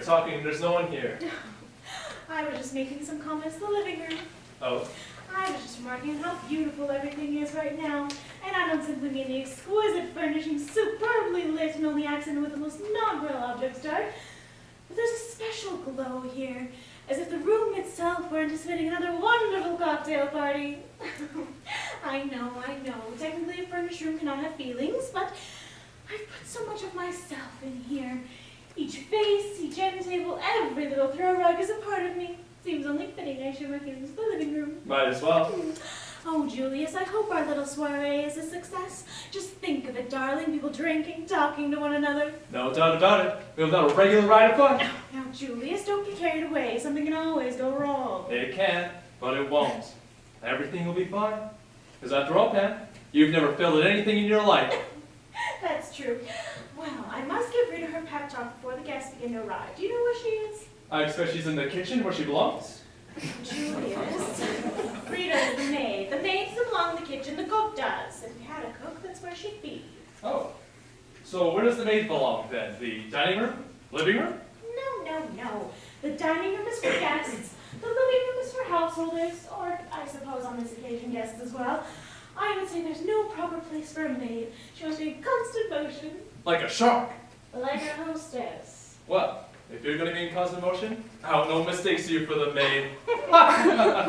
talking, there's no one here. I was just making some comments in the living room. Oh. I was just remarking on how beautiful everything is right now. And I don't simply mean the exquisite furnishings, superbly lit and only accented with the most non-real objects dark. But there's a special glow here, as if the room itself were anticipating another wonderful cocktail party. I know. Technically a furnished room cannot have feelings, but I've put so much of myself in here. Each vase, each end table, every little throw rug is a part of me. Seems only fitting I share my feelings with the living room. Might as well. Oh, Julius, I hope our little soiree is a success. Just think of it, darling. People drinking, talking to one another. No doubt about it. We've got a regular ride of fun. Now, Julius, don't get carried away. Something can always go wrong. It can, but it won't. Everything will be fine. Because after all, Pam, you've never failed at anything in your life. That's true. Well, I must give Rita her pep talk before the guests begin to arrive. Do you know where she is? I expect she's in the kitchen where she belongs. Julius. Rita is the maid. The maid doesn't belong in the kitchen, the cook does. If we had a cook, that's where she'd be. Oh. So where does the maid belong then? The dining room? Living room? No. The dining room is for guests. The living room is for householders, or I suppose on this occasion guests as well. I would say there's no proper place for a maid. She must be in constant motion. Like a shark. Like a hostess. Well, if you're going to be in constant motion, I don't know mistakes you for the maid. Not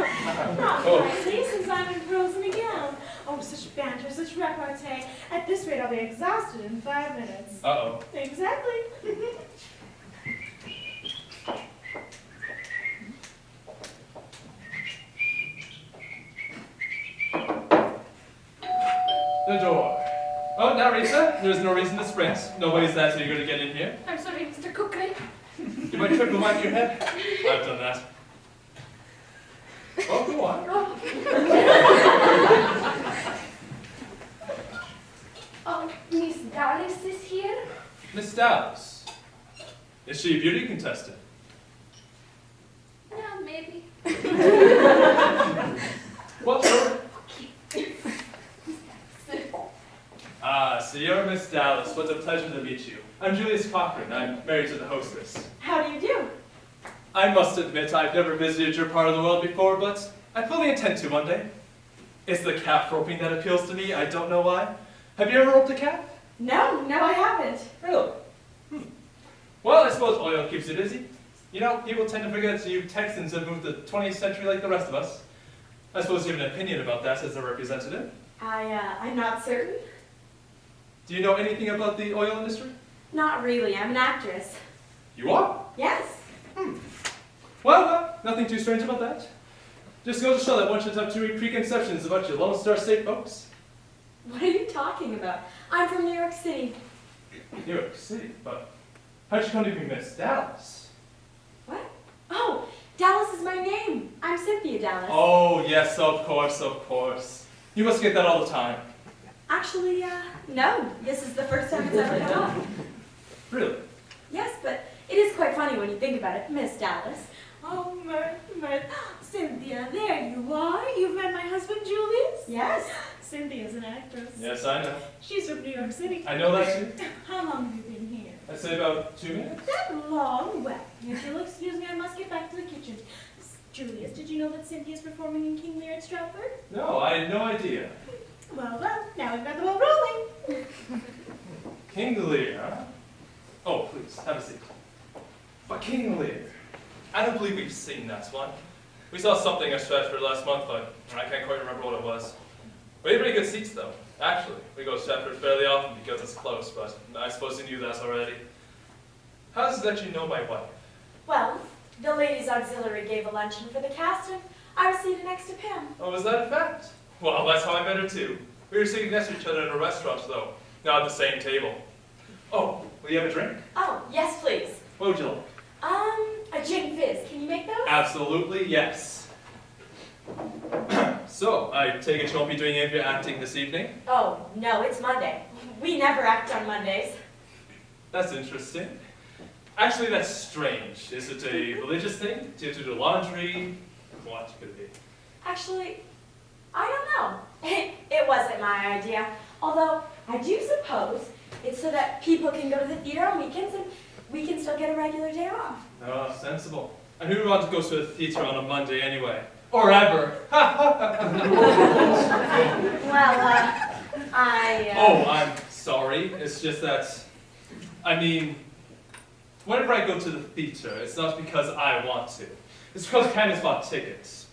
likely, since I'm in frozen again. Oh, such banter, such repartee. At this rate, I'll be exhausted in 5 minutes. Uh-oh. Exactly. The door. Oh, now, Rita, there's no reason to sprint. Nobody's there, so you're going to get in here. I'm sorry, Mr. Cookley. You might trip and wipe your head. I've done that. Oh, go on. Oh, Miss Dallas is here? Miss Dallas. Is she a beauty contestant? Yeah, maybe. What, sir? Ah, so you're Miss Dallas. What a pleasure to meet you. I'm Julius Cochran. I'm married to the hostess. How do you do? I must admit I've never visited your part of the world before, but I fully intend to one day. It's the calf roping that appeals to me. I don't know why. Have you ever roped a calf? No, I haven't. Really? Well, I suppose oil keeps you busy. You know, people tend to forget that you Texans have moved to the 20th century like the rest of us. I suppose you have an opinion about that as a representative. I'm not certain. Do you know anything about the oil industry? Not really. I'm an actress. You are? Yes. Well, nothing too strange about that. Just goes to show that one should have too many preconceptions about your Lone Star State folks. What are you talking about? I'm from New York City. New York City? But how'd you come to be Miss Dallas? What? Oh, Dallas is my name. I'm Cynthia Dallas. Oh, yes, of course. You must get that all the time. Actually, no. This is the first time it's ever come up. Really? Yes, but it is quite funny when you think about it, Miss Dallas. Oh, Cynthia, there you are. You've met my husband, Julius? Yes. Cynthia's an actress. Yes, I know. She's from New York City. I know that too. How long have you been here? I'd say about 2 minutes. That long? Well, if you'll excuse me, I must get back to the kitchen. Julius, did you know that Cynthia's performing in King Lear at Stratford? No, I had no idea. Well, now we've got the ball rolling. King Lear, huh? Oh, please, have a seat. But King Lear, I don't believe we've seen that one. We saw something at Stratford last month, but I can't quite remember what it was. We had pretty good seats, though. Actually, we go to Stratford fairly often because it's close, but I suppose you knew that already. How does it that you know my wife? Well, the ladies' auxiliary gave a luncheon for the cast, and I was seated next to Pam. Oh, was that a fact? Well, that's how I met her, too. We were sitting next to each other in a restaurant, though. Not at the same table. Oh, will you have a drink? Oh, yes, please. What would you like? A gin fizz. Can you make those? Absolutely, yes. So, I take it you won't be doing any of your acting this evening? Oh, no, it's Monday. We never act on Mondays. That's interesting. Actually, that's strange. Is it a religious thing? Do you have to do laundry? What could it be? Actually, I don't know. It wasn't my idea. Although, I do suppose It's so that people can go to the theater on weekends and we can still get a regular day off. Oh, sensible. And who would want to go to the theater on a Monday anyway? Or ever? Oh, I'm sorry. It's just that, I mean, whenever I go to the theater, it's not because I want to. It's because Candace bought tickets.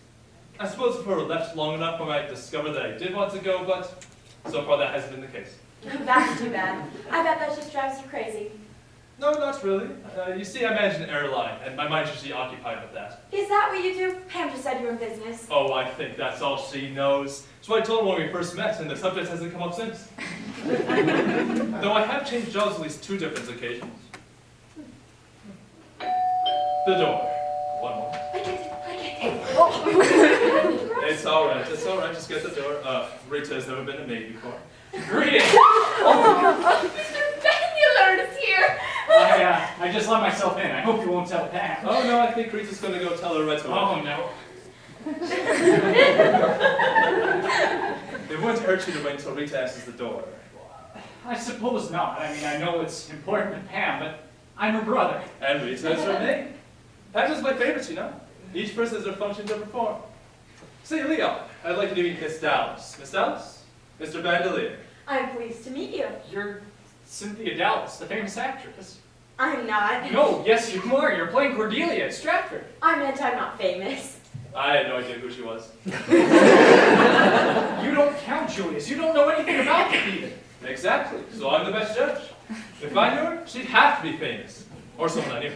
I suppose if we were left long enough, I might discover that I did want to go, but so far that hasn't been the case. That's too bad. I bet that just drives you crazy. No, not really. You see, I manage an airline, and my mind's usually occupied with that. Is that what you do? Pam just said you were in business. Oh, I think that's all she knows. That's what I told her when we first met, and the subject hasn't come up since. Though I have changed jobs at least 2 different occasions. The door. One more. I get it. It's all right. Just get the door. Rita has never been a maid before. Greetings! Mr. Vangular is here! I just let myself in. I hope you won't tell Pam. Oh no, I think Rita's gonna go tell her right away. Oh no. It wouldn't hurt you to wait until Rita answers the door. I suppose not. I mean, I know it's important to Pam, but I'm her brother. And Rita is her name. Pam is my favorite, you know. Each person has their function to perform. Say, Leon, I'd like you to meet Miss Dallas. Miss Dallas? Mr. Bandelier. I'm pleased to meet you. You're Cynthia Dallas, the famous actress. I'm not. No, yes you are. You're playing Cordelia at Stratford. I meant I'm not famous. I had no idea who she was. You don't count, Julius. You don't know anything about the theater. Exactly. So I'm the best judge. If I knew her, she'd have to be famous. Or someone I knew.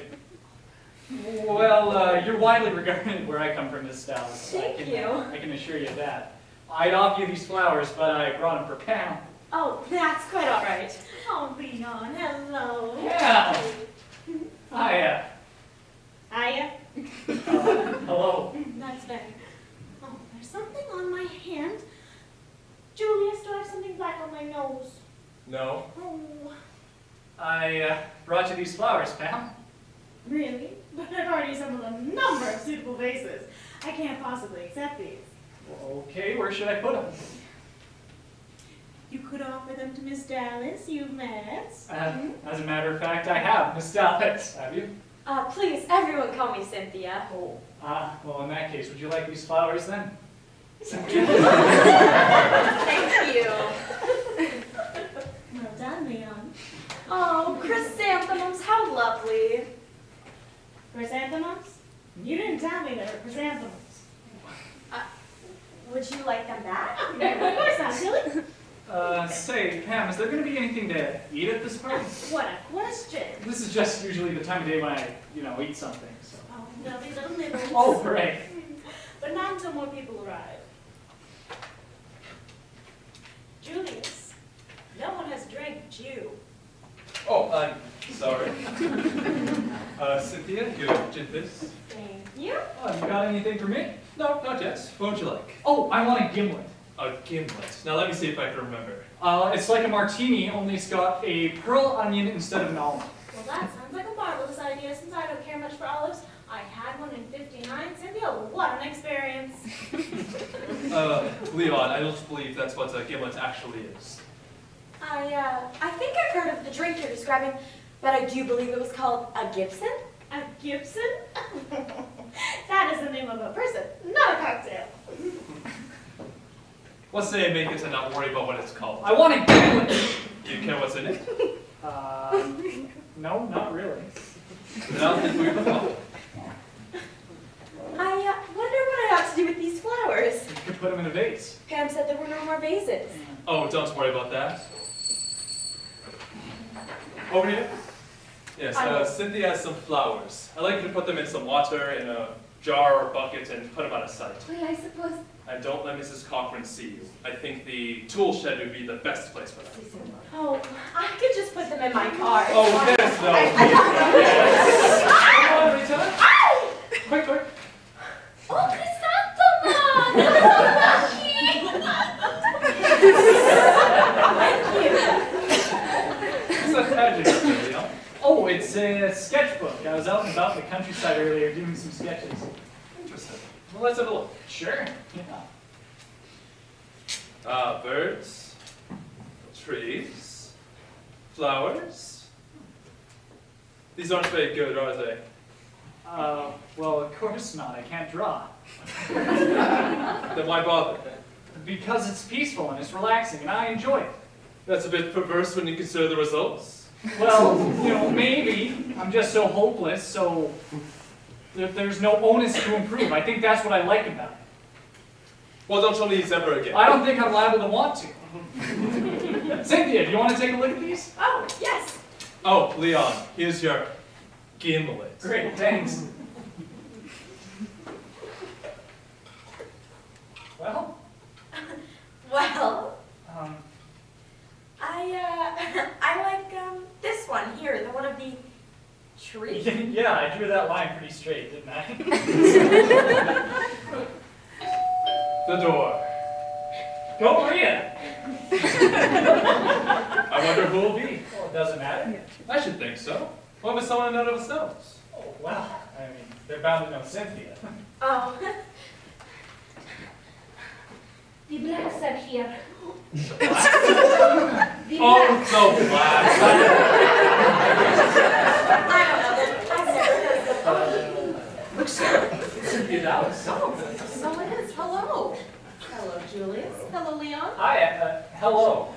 Well, you're widely regarded where I come from, Miss Dallas. Thank you. I can assure you of that. I'd offer you these flowers, but I brought them for Pam. Oh, that's quite all right. Oh, Leon, hello. Yeah. Hiya. Hiya. Hello. That's better. Oh, there's something on my hand. Julius, do I have something black on my nose? No. Oh, I brought you these flowers, Pam. really? But I've already assembled a number of suitable vases. I can't possibly accept these. Okay, where should I put them? You could offer them to Miss Dallas, you've met. As a matter of fact, I have, Miss Dallas. Have you? Please, everyone call me Cynthia. Oh. Well, in that case, would you like these flowers then? Cynthia? Thank you. Well done, Leon. Oh, chrysanthemums, how lovely. Chrysanthemums? You didn't tell me they were chrysanthemums. Would you like them back? Of course not, silly. Say, Pam, is there going to be anything to eat at this party? What a question. This is just usually the time of day when I, eat something, so. Oh, lovely little nibbles. Oh, great. But not until more people arrive. Julius, no one has drank but you. Oh, I'm sorry. Cynthia, your Gittins. Thank you. Oh, you got anything for me? No, not yet. What would you like? Oh, I want a gimlet. A gimlet. Now let me see if I can remember. It's like a martini, only it's got a pearl onion instead of an almond. Well, that sounds like a marvelous idea since I don't care much for olives. I had one in '59. Cynthia, what an experience. Leon, I don't believe that's what a gimlet actually is. I think I've heard of the drink you're describing, but I do believe it was called a Gibson. A Gibson? That is the name of a person, not a cocktail. Let's say I make it and not worry about what it's called. I want a gimlet! Do you care what's in it? No, not really. Then I'll think we've got. I wonder what I ought to do with these flowers. You could put them in a vase. Pam said there were no more vases. Oh, don't worry about that. Over here? Yes, Cynthia has some flowers. I'd like you to put them in some water in a jar or bucket and put them out of sight. Wait, I suppose... And don't let Mrs. Cochran see you. I think the tool shed would be the best place for them. Oh, I could just put them in my car. Oh, yes, no. Come on, Rita. Ow! Quick, quick. Oh, chrysanthemum! What's that magic, Leon? Oh, it's a sketchbook. I was out and about in the countryside earlier doing some sketches. Interesting. Well, let's have a look. Sure. Yeah. Birds, trees, flowers? These aren't very good, are they? Well, of course not. I can't draw. Then why bother? Because it's peaceful and it's relaxing, and I enjoy it. That's a bit perverse when you consider the results. Well, maybe I'm just so hopeless, so there's no onus to improve. I think that's what I like about it. Well, don't show me these ever again. I don't think I'm liable to want to. Cynthia, do you want to take a look at these? Oh, yes. Oh, Leon, here's your gimlet. Great, thanks. Well? Well, Um, I like this one here, the one of the tree. yeah, I drew that line pretty straight, didn't I? The door. Go, Rita! I wonder who will be. Well, it doesn't matter. I should think so. What was someone none of us knows? Oh, well, I mean, they're bound to know Cynthia. Oh. The blacks are here. Oh, so black. I don't know. I've never heard of them. Look, Sarah. Cynthia Dallas. So it is. Hello. Hello, Julius. Hello, Leon. Hi, hello.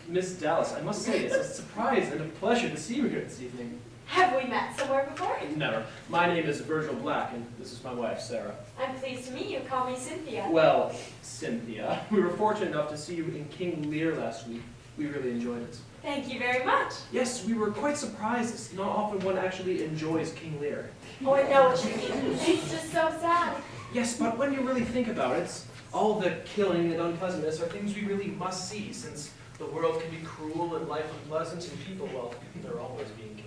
Miss Dallas, I must say, it's a surprise and a pleasure to see you here this evening. Have we met somewhere before? Never. My name is Virgil Black, and this is my wife, Sara. I'm pleased to meet you. Call me Cynthia. Well, Cynthia, we were fortunate enough to see you in King Lear last week. We really enjoyed it. Thank you very much. Yes, we were quite surprised. It's not often one actually enjoys King Lear. Oh, I know what you mean. It's just so sad. Yes, but when you really think about it, all the killing and unpleasantness are things we really must see, since the world can be cruel and life unpleasant, and people, well, they're always being killed.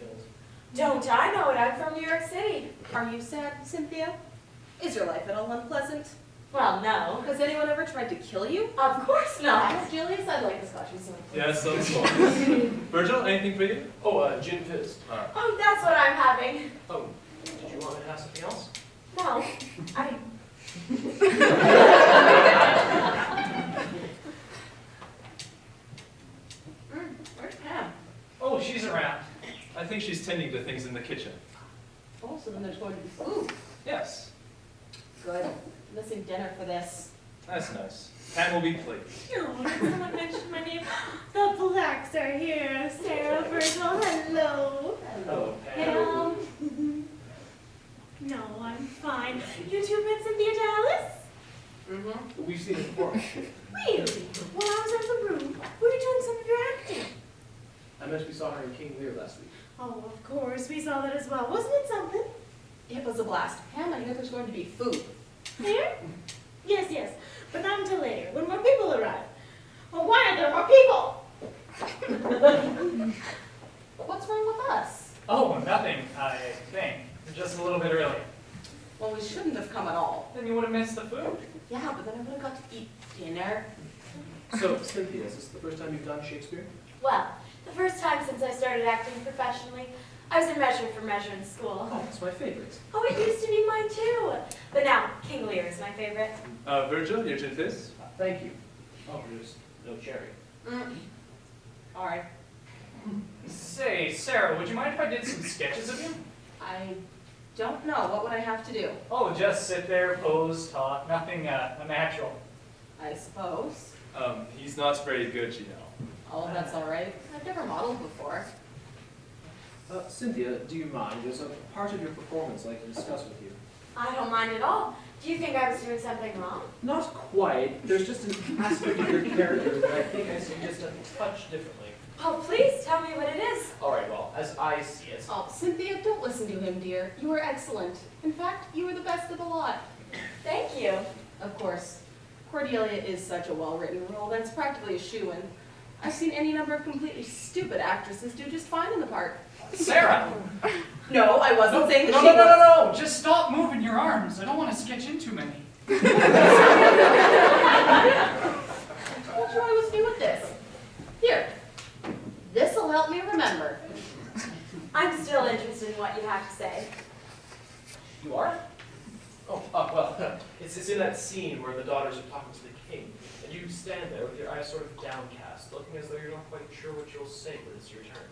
Don't I know it? I'm from New York City. Are you sad, Cynthia? Is your life at all unpleasant? Well, no. Has anyone ever tried to kill you? Of course not. Julius, I'd like a Scotch with some. Yes, so Virgil, anything for you? Oh, gin fizz. Oh, that's what I'm having. Oh, did you want me to have something else? No, I... Where's Pam? Oh, she's around. I think she's tending to things in the kitchen. Oh, so then there's going to be food. Yes, Good. Missing dinner for this. that's nice. Pam will be pleased. Oh, someone mentioned my name. The blacks are here. Sarah, Virgil, hello. Hello, Pam. No, I'm fine. You two met Cynthia Dallas? Mm-hmm. We've seen it before. Really? While I was out of the room, were you doing some of your acting? I meant we saw her in King Lear last week. Oh, of course, we saw that as well. Wasn't it something? It was a blast. Pam, I hear there's going to be food. Here? Yes, yes. But not until later, when more people arrive. Well, why aren't there more people? But what's wrong with us? Oh, nothing, I think. Just a little bit early. Well, we shouldn't have come at all. Then you would have missed the food. Yeah, but then I would have got to eat dinner. So, Cynthia, is this the first time you've done Shakespeare? Well, the first time since I started acting professionally, I was in Measure for Measure in school. Oh, it's my favorite. Oh, it used to be mine too. But now, King Lear is my favorite. Virgil, your gin fizz? Thank you. Oh, there's no cherry. All right. Say, Sarah, would you mind if I did some sketches of you? I don't know. What would I have to do? Oh, just sit there, pose, talk, nothing unnatural. I suppose. He's not very good, you know. Oh, that's all right. I've never modeled before. Cynthia, do you mind? There's a part of your performance I'd like to discuss with you. I don't mind at all. Do you think I was doing something wrong? Not quite. There's just an aspect of your character that I think I see just a touch differently. Oh, please tell me what it is. All right, well, as I see it. Oh, Cynthia, don't listen to him, dear. You were excellent. In fact, you were the best of the lot. Thank you. Of course, Cordelia is such a well-written role that it's practically a shoo-in. I've seen any number of completely stupid actresses do just fine in the part. Sarah! No, I wasn't saying that No, she no, no, was. no, no! Just stop moving your arms. I don't want to sketch in too many. I told you I was new at this. Here, this'll help me remember. I'm still interested in what you have to say. You are? Oh, well, it's in that scene where the daughters are talking to the king, and you stand there with your eyes sort of downcast, looking as though you're not quite sure what you'll say when it's your turn.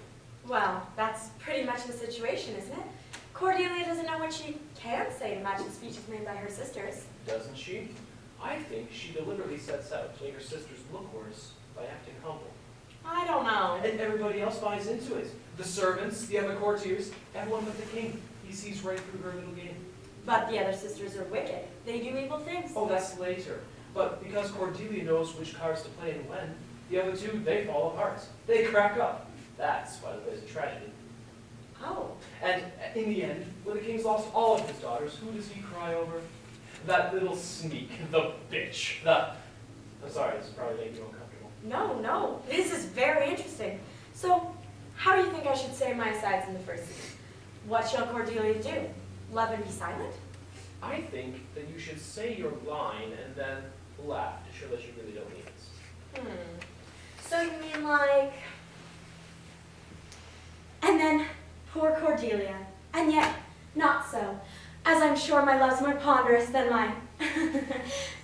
Well, that's pretty much the situation, isn't it? Cordelia doesn't know what she can say to match the speeches made by her sisters. Doesn't she? I think she deliberately sets out to make her sisters look worse by acting humble. I don't know. And everybody else buys into it. The servants, the other courtiers, everyone but the king. He sees right through her little game. But the other sisters are wicked. They do evil things. Oh, that's later. But because Cordelia knows which cards to play and when, the other two, they fall apart. They crack up. That's why there's a tragedy. Oh. And in the end, when the king's lost all of his daughters, who does he cry over? That little sneak, the bitch, I'm sorry, this is probably making you uncomfortable. No. This is very interesting. So, how do you think I should say my sides in the first scene? What shall Cordelia do? Love and be silent? I think that you should say your line and then laugh to show that you really don't mean it. So you mean like... And then, poor Cordelia. And yet, not so. As I'm sure my love's more ponderous than my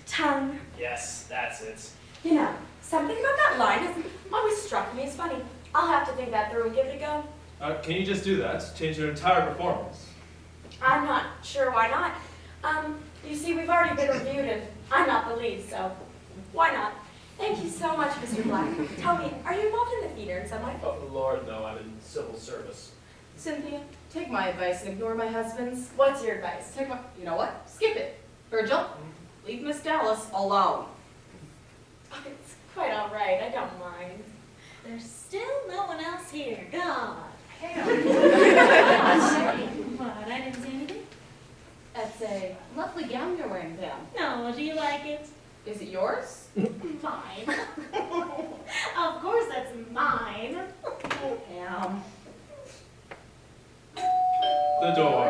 tongue. Yes, that's it. You know, something about that line has always struck me as funny. I'll have to think that through and give it a go. Can you just do that? Change your entire performance. I'm not sure why not. You see, we've already been reviewed and I'm not the lead, so why not? Thank you so much, Mr. Black. Tell me, are you involved in the theater in some way? Oh, Lord, no, I'm in civil service. Cynthia, take my advice and ignore my husband's. What's your advice? You know what? Skip it. Virgil, leave Miss Dallas alone. Oh, it's quite all right. I don't mind. There's still no one else here. God. What? I didn't see anything? That's a lovely gown you're wearing, Pam. No, do you like it? Is it yours? Mine. Of course that's mine. Pam. The door.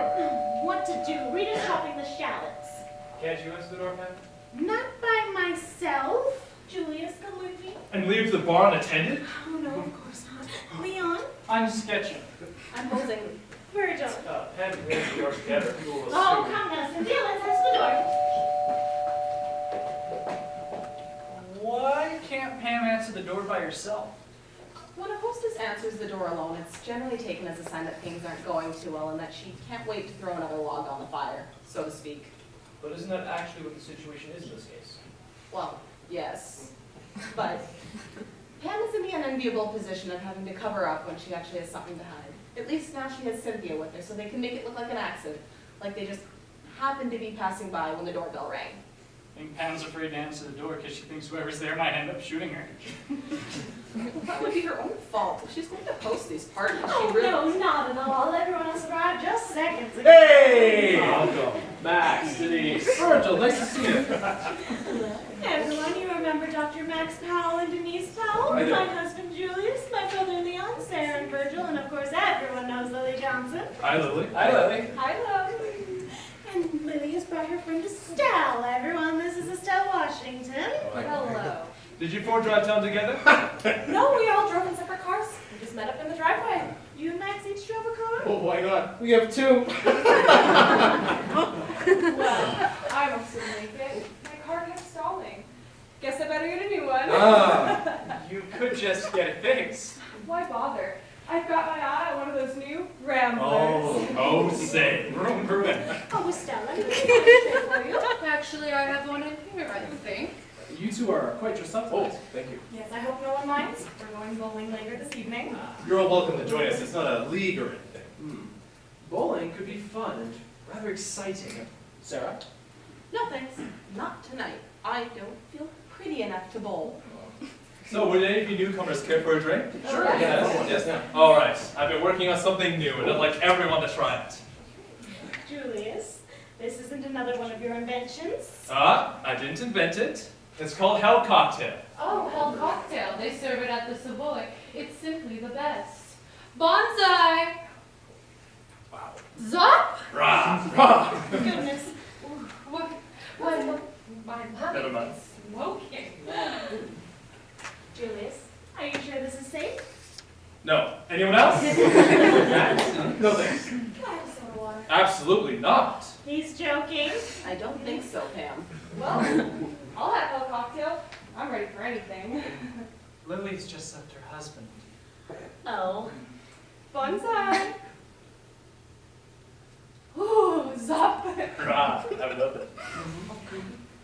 What to do? Rita's chopping the shallots. Can't you answer the door, Pam? Not by myself. Julius, come with me. And leave the bar unattended? Oh, no, of course not. Leon, I'm sketching. I'm posing. Virgil. Pam and Nancy are together. Who will Oh, come now, Cynthia, let's touch the door. Why can't Pam answer the door by herself? When a hostess answers the door alone, it's generally taken as a sign that things aren't going too well and that she can't wait to throw another log on the fire, so to speak. But isn't that actually what the situation is in this case? Well, yes. But Pam is in the unenviable position of having to cover up when she actually has something to hide. At least now she has Cynthia with her, so they can make it look like an accident, like they just happened to be passing by when the doorbell rang. I think Pam's afraid to answer the door because she thinks whoever's there might end up shooting her. That would be her own fault. If she's going to host these parties, Oh, she really... no, not at all. Everyone else arrived just seconds ago. Hey! Welcome. Max, Denise. Virgil, nice to see you. Everyone, you remember Dr. Max Powell and Denise Powell? I do. My husband Julius, my brother Leon, Sara and Virgil, and of course everyone knows Lily Johnson. Hi, Lily. Hi, Lily. Hi, love. And Lily has brought her friend Estelle. Everyone, this is Estelle Washington. Hello. Did you four drive down together? No, we all drove in separate cars. We just met up in the driveway. You and Max each drove a car? Oh my God, we have two. Well, I must make it. My car kept stalling. Guess I better get a new one. You could just get it fixed. Why bother? I've got my eye on one of those new Ramblers. Oh, say. Vroom, vroom. Oh, Estelle, let me get For you. Actually, I have one in here, I think. You two are quite dressed up tonight. Thank you. Yes, I hope no one minds. We're going bowling later this evening. You're all welcome to join us. It's not a league or anything. Bowling could be fun and rather exciting. Sarah? No thanks. Not tonight. I don't feel pretty enough to bowl. So, would any of you newcomers care for a drink? Sure. Yes. All right. I've been working on something new, and I'd like everyone to try it. Julius, this isn't another one of your inventions. I didn't invent it. It's called Hell Cocktail. Oh, Hell Cocktail. They serve it at the Savoy. It's simply the best. Bonsai! Wow. Zop! Rah! Goodness. What? My Never mind. smoking. Julius, are you sure this is safe? No. Anyone else? No thanks. Can I have soda water? Absolutely not. He's joking. I don't think so, Pam. Well, I'll have a cocktail. I'm ready for anything. Lily's just left her husband. Oh. Bonsai. Ooh, zap. Rah, I love it.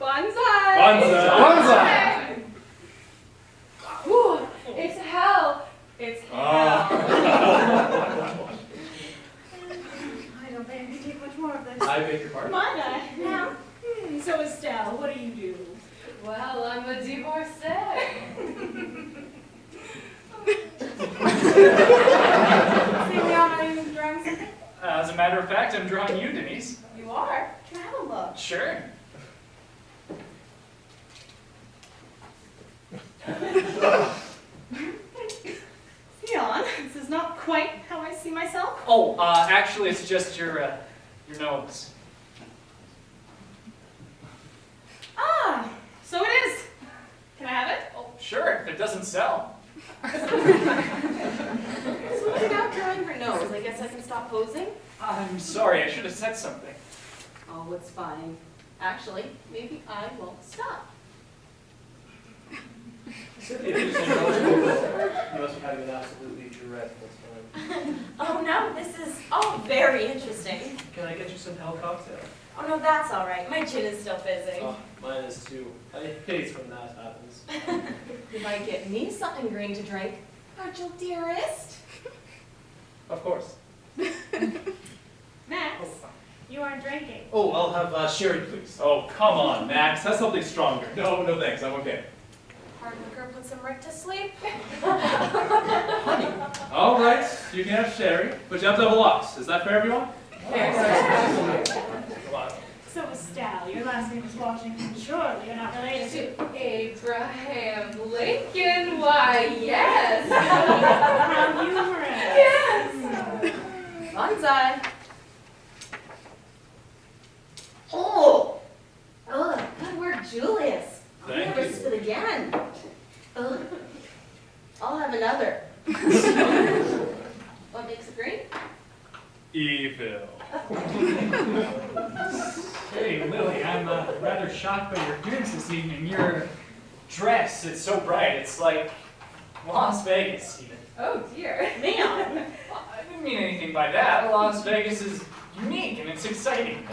Bonsai. Bonsai. Ooh, it's hell. It's hell. I don't think I can take much more of this. I beg your pardon? Might I? Now, so Estelle, what do you do? Well, I'm a divorcee. See, Leon, are you drawing something? As a matter of fact, I'm drawing you, Denise. You are? Can I have a look? Sure. Leon, this is not quite how I see myself. Oh, actually, it's just your nose. Ah, so it is. Can I have it? Oh, sure, if it doesn't sell. So without drawing her nose, I guess I can stop posing? I'm sorry, I should have said something. Oh, it's fine. Actually, maybe I won't stop. Cynthia, you must have had an absolutely dreadful time. Oh no, this is all very interesting. Can I get you some hell cocktail? Oh no, that's all right. My chin is still fizzing. Oh, mine is too. I hate when that happens. You might get me something green to drink. Virgil, dearest. Of course. Max, you aren't drinking. Oh, I'll have sherry, please. Oh, come on, Max. Have something stronger. No, no thanks. I'm okay. Hard liquor puts him right to sleep. All right, you can have sherry, but you have to have a lot. Is that for everyone? Come on. So Estelle, your last name is Washington. Surely you're not related to... To Abraham Lincoln, why, yes. How humorous. Yes. Bonsai. Oh! Ugh, good work, Julius. I'll Thank never you. spit again. Ugh. I'll have another. What makes it green? Evil. Hey, Lily, I'm rather shocked by your appearance this evening. Your dress, it's so bright. It's like Las Vegas, even. Oh dear. Leon. Well, I didn't mean anything by that. Las Vegas is unique and it's exciting.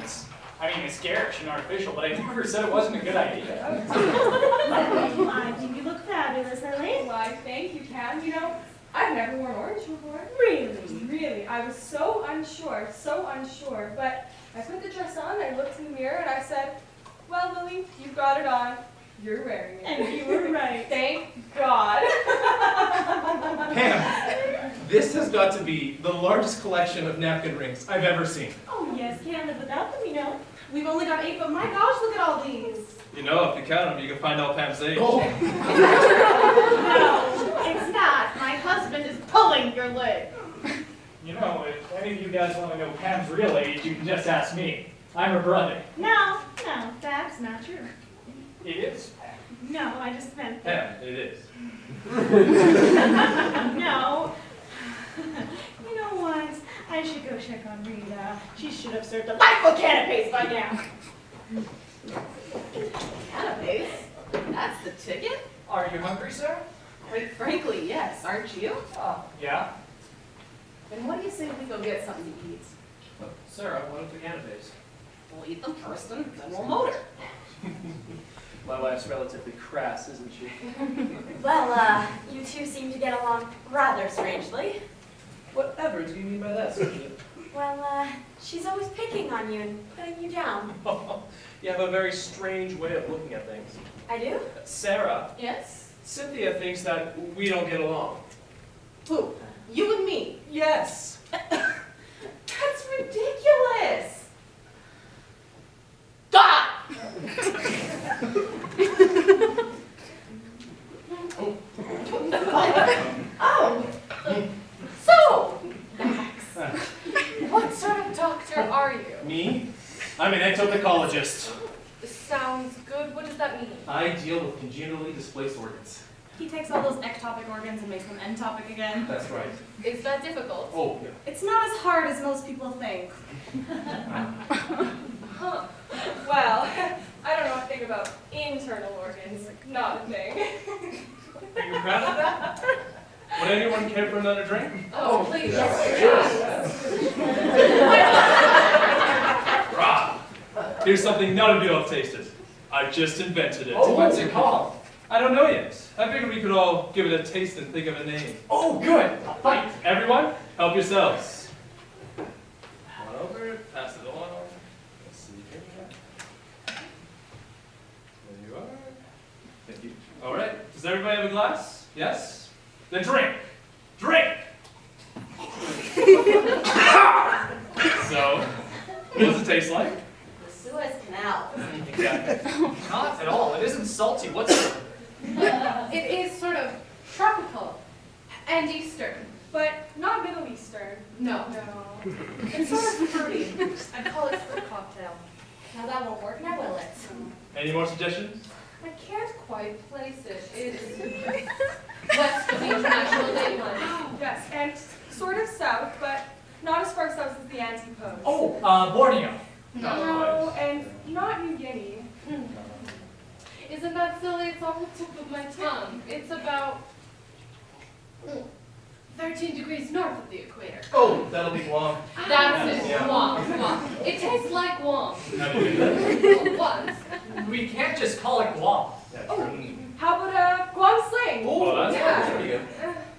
It's garish and artificial, but I never said it wasn't a good idea. I think you look fabulous, Ellie. Why, thank you, Cam. You know, I've never worn orange before. Really? Really, I was so unsure. But I put the dress on, I looked in the mirror, and I said, well, Lily, you've got it on. You're wearing it. And you were right. Thank God. Pam, this has got to be the largest collection of napkin rings I've ever seen. Oh yes, can't live without them, you know. We've only got 8, but my gosh, look at all these. You know, if you count them, you can find out Pam's age. Oh, No, it's not. My husband is pulling your leg. You know, if any of you guys want to know Pam's real age, you can just ask me. I'm her brother. No, that's not true. It is Pam. No, I just meant Pam, it is. no. You know what? I should go check on Rita. She should have served delightful canapes by now. Canapes? That's the ticket? Are you hungry, sir? Quite frankly, yes, aren't you? Yeah. And what do you say we go get something to eat? Sara, what of the canapes? We'll eat them first and then we'll motor. My wife's relatively crass, isn't she? Well, you two seem to get along rather strangely. Whatever do you mean by that, Cynthia? Well, she's always picking on you and putting you down. You have a very strange way of looking at things. I do? Sarah, Yes? Cynthia thinks that we don't get along. Who? You and me? Yes. That's ridiculous! God! Oh! So, Max, What sort of doctor are you? Me? I'm an ectopacologist. Sounds good. What does that mean? I deal with congenitally displaced organs. he takes all those ectopic organs and makes them entopic again. That's right. Is that difficult? Oh, yeah. It's not as hard as most people think. Huh. Well, I don't know a thing about internal organs. Not a thing. Are you proud of that? Would anyone care for another drink? Oh, please. Rah! Here's something none of you have tasted. I've just invented it. Oh, what's it called? I don't know yet. I figured we could all give it a taste and think of a name. Oh, good. Fight. Everyone, help yourselves. Come on over, pass it along. Let's see here. There you are. Thank you. All right. Does everybody have a glass? Yes? Then drink. Drink! So, what does it taste like? The Suez Canal. Exactly. Not at all. It isn't salty whatsoever. It is sort of tropical and Eastern, but not Middle Eastern. No. No. It's sort of fruity. I'd call it fruit cocktail. Now that won't work, now will it? Any more suggestions? I can't quite place it. It's west of the International Date Line. Yes, and sort of south, but not as far south as the Antipodes. Oh, Borneo. No, and not New Guinea. Isn't that silly? It's on the tip of my tongue. It's about 13 degrees north of the equator. Oh, that'll be Guam. That's it. Yeah. Guam. Guam. It tastes like Guam. How do you do Once. We can't just call it Guam. How about a Guam sling? Oh, that's Yeah. Pretty good.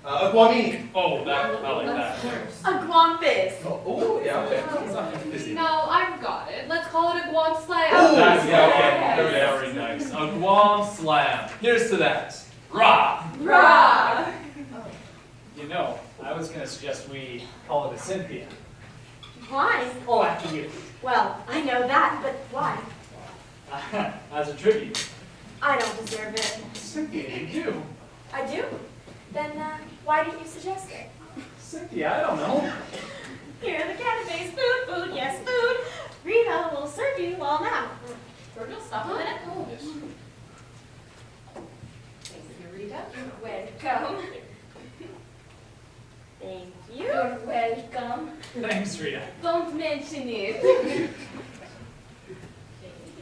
A Guamini. Oh, that, I like That's that. worse. A Guam fizz. Oh, yeah, okay. It's not fizzy. No, I've got it. Let's call it a Guam slam. Oh, That's yeah, okay. very nice. A Guam slam. Here's to that. Rah! Rah! You know, I was going to suggest we call it a Cynthia. Why? Oh, after you. Well, I know that, but why? As a tribute. I don't deserve it. Cynthia, you do. I do? Then, why didn't you suggest it? Cynthia, I don't know. Here are the cafes. Food, yes, food. Rita will serve you all now. Virgil, stop a minute. Oh. Yes. Thank you, Rita. Welcome. Thank you. You're welcome. Thanks, Rita. Don't mention it. Thank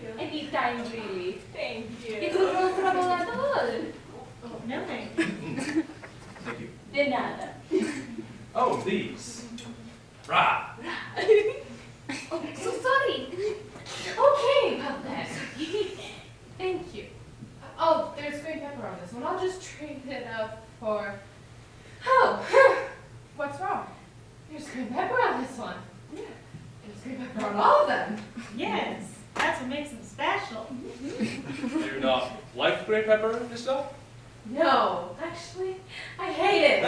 you. Anytime, really. Thank you. It was no trouble at all. No thanks. Thank you. De nada. Oh, these. Rah! Oh, so sorry. Okay, about that. Thank you. Oh, there's green pepper on this one. I'll just trade it up for... Oh, What's wrong? there's green pepper on this one. Yeah. There's green pepper on all of them. Yes, that's what makes them special. Do you not like green pepper yourself? No, actually, I hate it.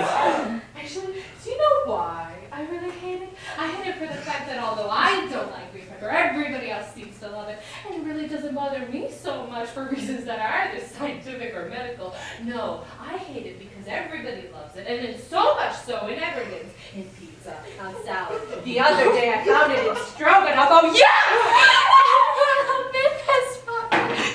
Actually, do you know why I really hate it? I hate it for the fact that although I don't like green pepper, everybody else seems to love it, and it really doesn't bother me so much for reasons that are either scientific or medical. No, I hate it because everybody loves it, and it's so much so in everything's in pizza, on salad. The other day I found it in stroganoff. Oh, yes!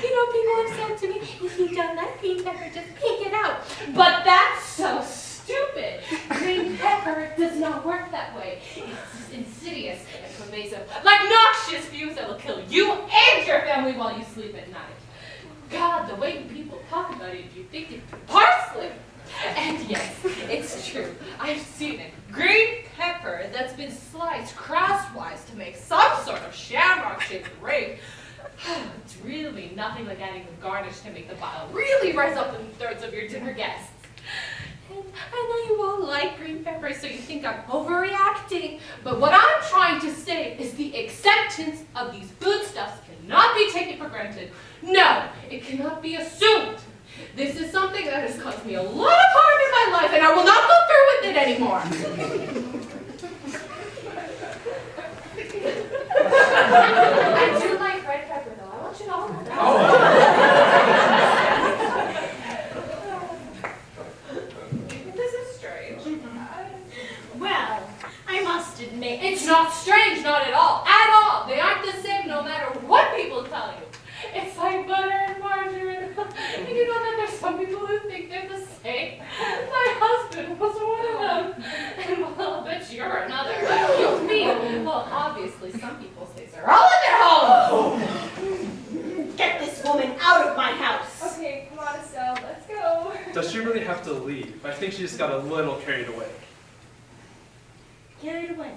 You know, people have said to me, if you don't like green pepper, just pick it out. But that's so stupid. Green pepper does not work that way. It's insidious and pervasive, like noxious fumes that will kill you and your family while you sleep at night. God, the way people talk about it, you think it's parsley. And yes, it's true. I've seen it. Green pepper that's been sliced crosswise to make some sort of shamrock-shaped ring. It's really nothing like adding a garnish to make the bile really rise up in the throats of your dinner guests. And I know you all like green pepper, so you think I'm overreacting. But what I'm trying to say is the acceptance of these foodstuffs cannot be taken for granted. No, it cannot be assumed. This is something that has caused me a lot of harm in my life, and I will not go through with it anymore. I do like red pepper, though. I want you to all know that. This is strange. Well, I must admit, It's not strange, not at all. At all. They aren't the same no matter what people tell you. It's like butter and margarine. And you know that there's some people who think they're the same. My husband was one of them. And well, I'll bet you're another. You mean? Well, obviously some people say they're all in their homes. get this woman out of my house. Okay, come on, Estelle, let's go. Does she really have to leave? I think she just got a little carried away. Carried away.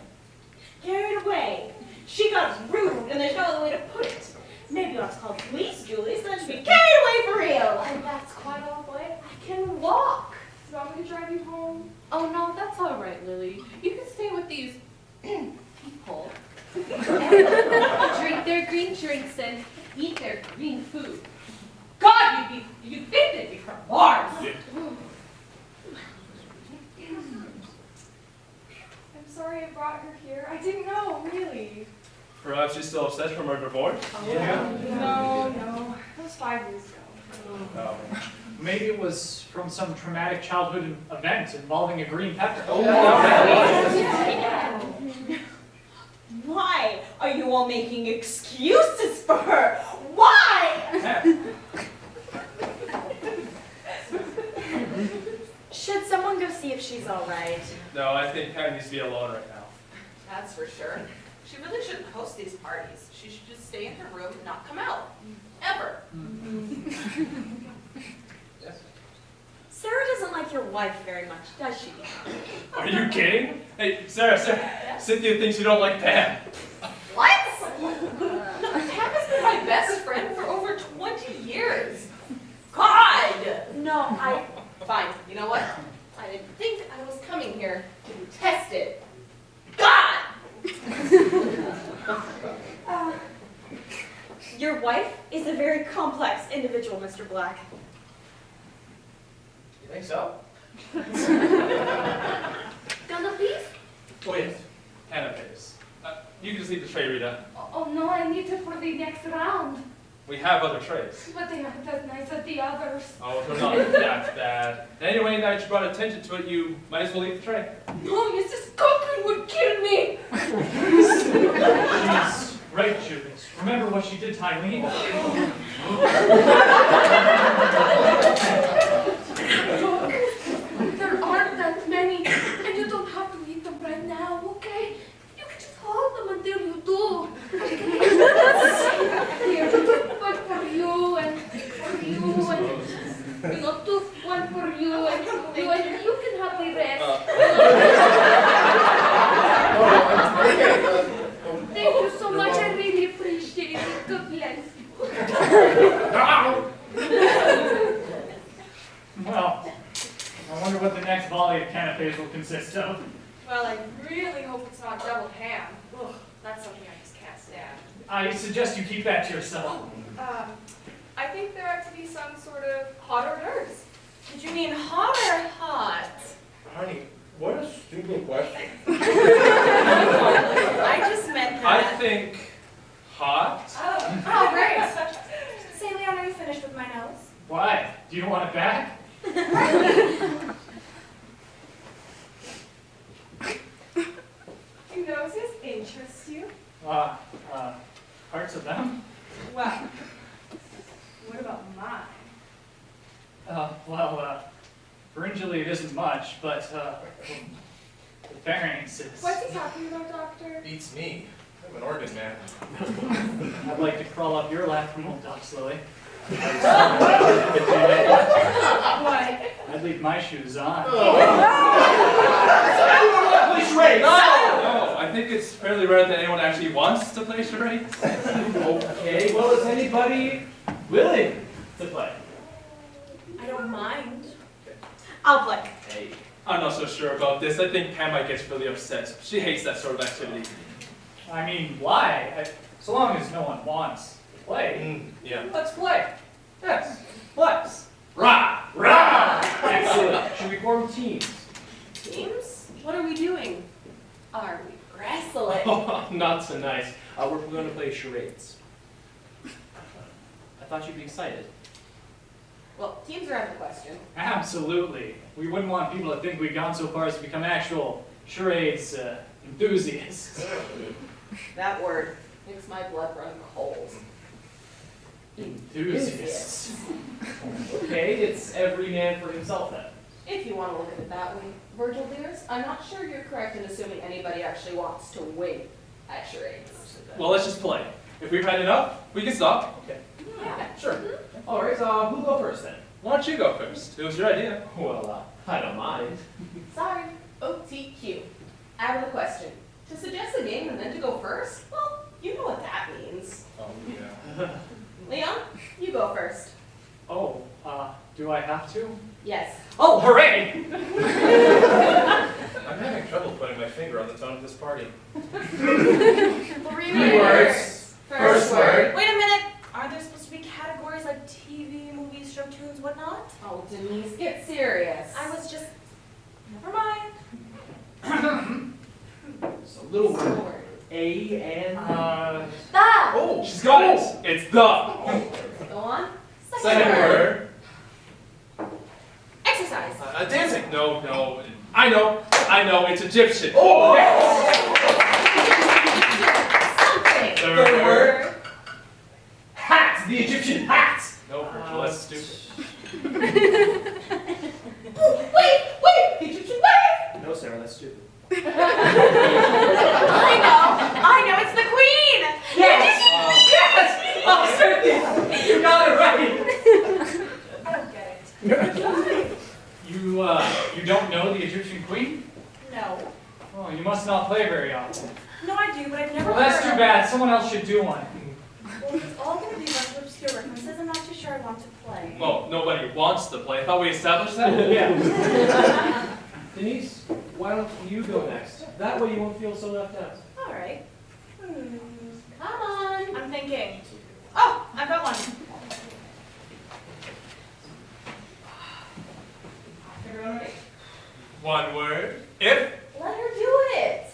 Carried away. She got rude, and there's no other way to put it. Maybe you ought to call the police, Julius, and then she'll be carried away for real. And that's quite all right. I can walk. Do you want me to drive you home? Oh no, that's all right, Lily. You can stay with these people and drink their green drinks and eat their green food. God, you'd think they'd be from Mars. I'm sorry I brought her here. I didn't know, really. Perhaps she's still upset from her divorce? No. That was 5 years ago. Oh. Maybe it was from some traumatic childhood event involving a green pepper. Why are you all making excuses for her? Why? Should someone go see if she's all right? No, I think Pam needs to be alone right now. That's for sure. She really shouldn't host these parties. She should just stay in her room and not come out. Ever. Sarah doesn't like your wife very much, does she? Are you kidding? Hey, Sarah, Cynthia thinks you don't like Pam. What? Pam has been my best friend for over 20 years. God! No, Fine, you know what? I didn't think I was coming here to be tested. God! Your wife is a very complex individual, Mr. Black. You think so? Canapes? Oh, yes. Canapes. You can just leave the tray, Rita. Oh no, I need it for the next round. We have other trays. But they aren't as nice as the others. Oh, they're not that bad. Anyway, now that you brought attention to it, you might as well leave the tray. No, Mrs. Cochran would kill me. She's right, Julius. Remember what she did to Eileen? There aren't that many, and you don't have to eat them right now, okay? You can just hold them until you do. Okay? Here, one for you, and for you, and two, one for you, and you can have the rest. Thank you so much. I really appreciate it. God bless you. Well, I wonder what the next volley of canapes will consist of. Well, I really hope it's not deviled ham. Ugh, that's something I just can't stand. I suggest you keep that to yourself. I think there ought to be some sort of hot hors d'oeuvres. Did you mean hot or hot? Honey, what a stupid question. I just meant I that. think hot. Oh, great. Say, Leon, are you finished with my nose? Why? Do you want it back? Do noses interest you? Parts of them? Well, what about mine? Originally it isn't much, but the variance is... What's he talking about, Doctor? Beats me. I'm an organ man. I'd like to crawl up your lap from old Doc slowly. Why? I'd leave my shoes on. No, I think it's fairly rare that anyone actually wants to play charades. Okay, well, is anybody willing to play? I don't mind. I'll play. Hey, I'm not so sure about this. I think Pam might get really upset. She hates that sort of activity. I mean, why? So long as no one wants to play. Yeah. Let's play. Yes, let's. Rah! Rah! Excellent. Should we form teams? Teams? What are we doing? Are we wrestling? Oh, not so nice. We're going to play charades. I thought you'd be excited. Well, teams are out of the question. Absolutely. We wouldn't want people to think we'd gone so far as to become actual charades enthusiasts. That word makes my blood run cold. Enthusiasts. Okay, it's every man for himself then. If you want to look at it that way, Virgil dears, I'm not sure you're correct in assuming anybody actually wants to win at charades. Well, let's just play. If we've had enough, we can stop. Okay. Yeah. Sure. All right, who'll go first then? Why don't you go first? It was your idea. Well, I don't mind. Sorry, OTQ. Out of the question. To suggest a game and then to go first? Well, you know what that means. Oh, yeah. Leon, you go first. Oh, do I have to? Yes. Oh, hooray! I'm having trouble putting my finger on the tone of this party. 3 words. First word. Wait a minute. Aren't there supposed to be categories like TV, movies, show tunes, whatnot? Oh, Denise, get serious. I was just. Never mind. So little Small word. word. A and The. oh, She's got it. It's the. Go on. Second word. Exercise. Dancing. No. I know. It's Egyptian. Oh, Something. Third word. hat. The Egyptian hat. No, Virgil, that's stupid. Wait! The Egyptian wave! No, Sarah, that's stupid. I know, it's the queen! Yes! Yes! Oh, Cynthia! You got it right! I don't get it. You don't know the Egyptian queen? No. Oh, you must not play very often. No, I do, but I've never Well, that's heard too of- bad. Someone else should do one. Well, it's all going to be a bunch of obscure references. I'm not too sure I want to play. Well, nobody wants to play. I thought we established that. Yeah. Denise, why don't you go next? That way you won't feel so left out. All right. Come on. I'm thinking. Oh, I've got one. Everyone ready? One word. If. Let her do it.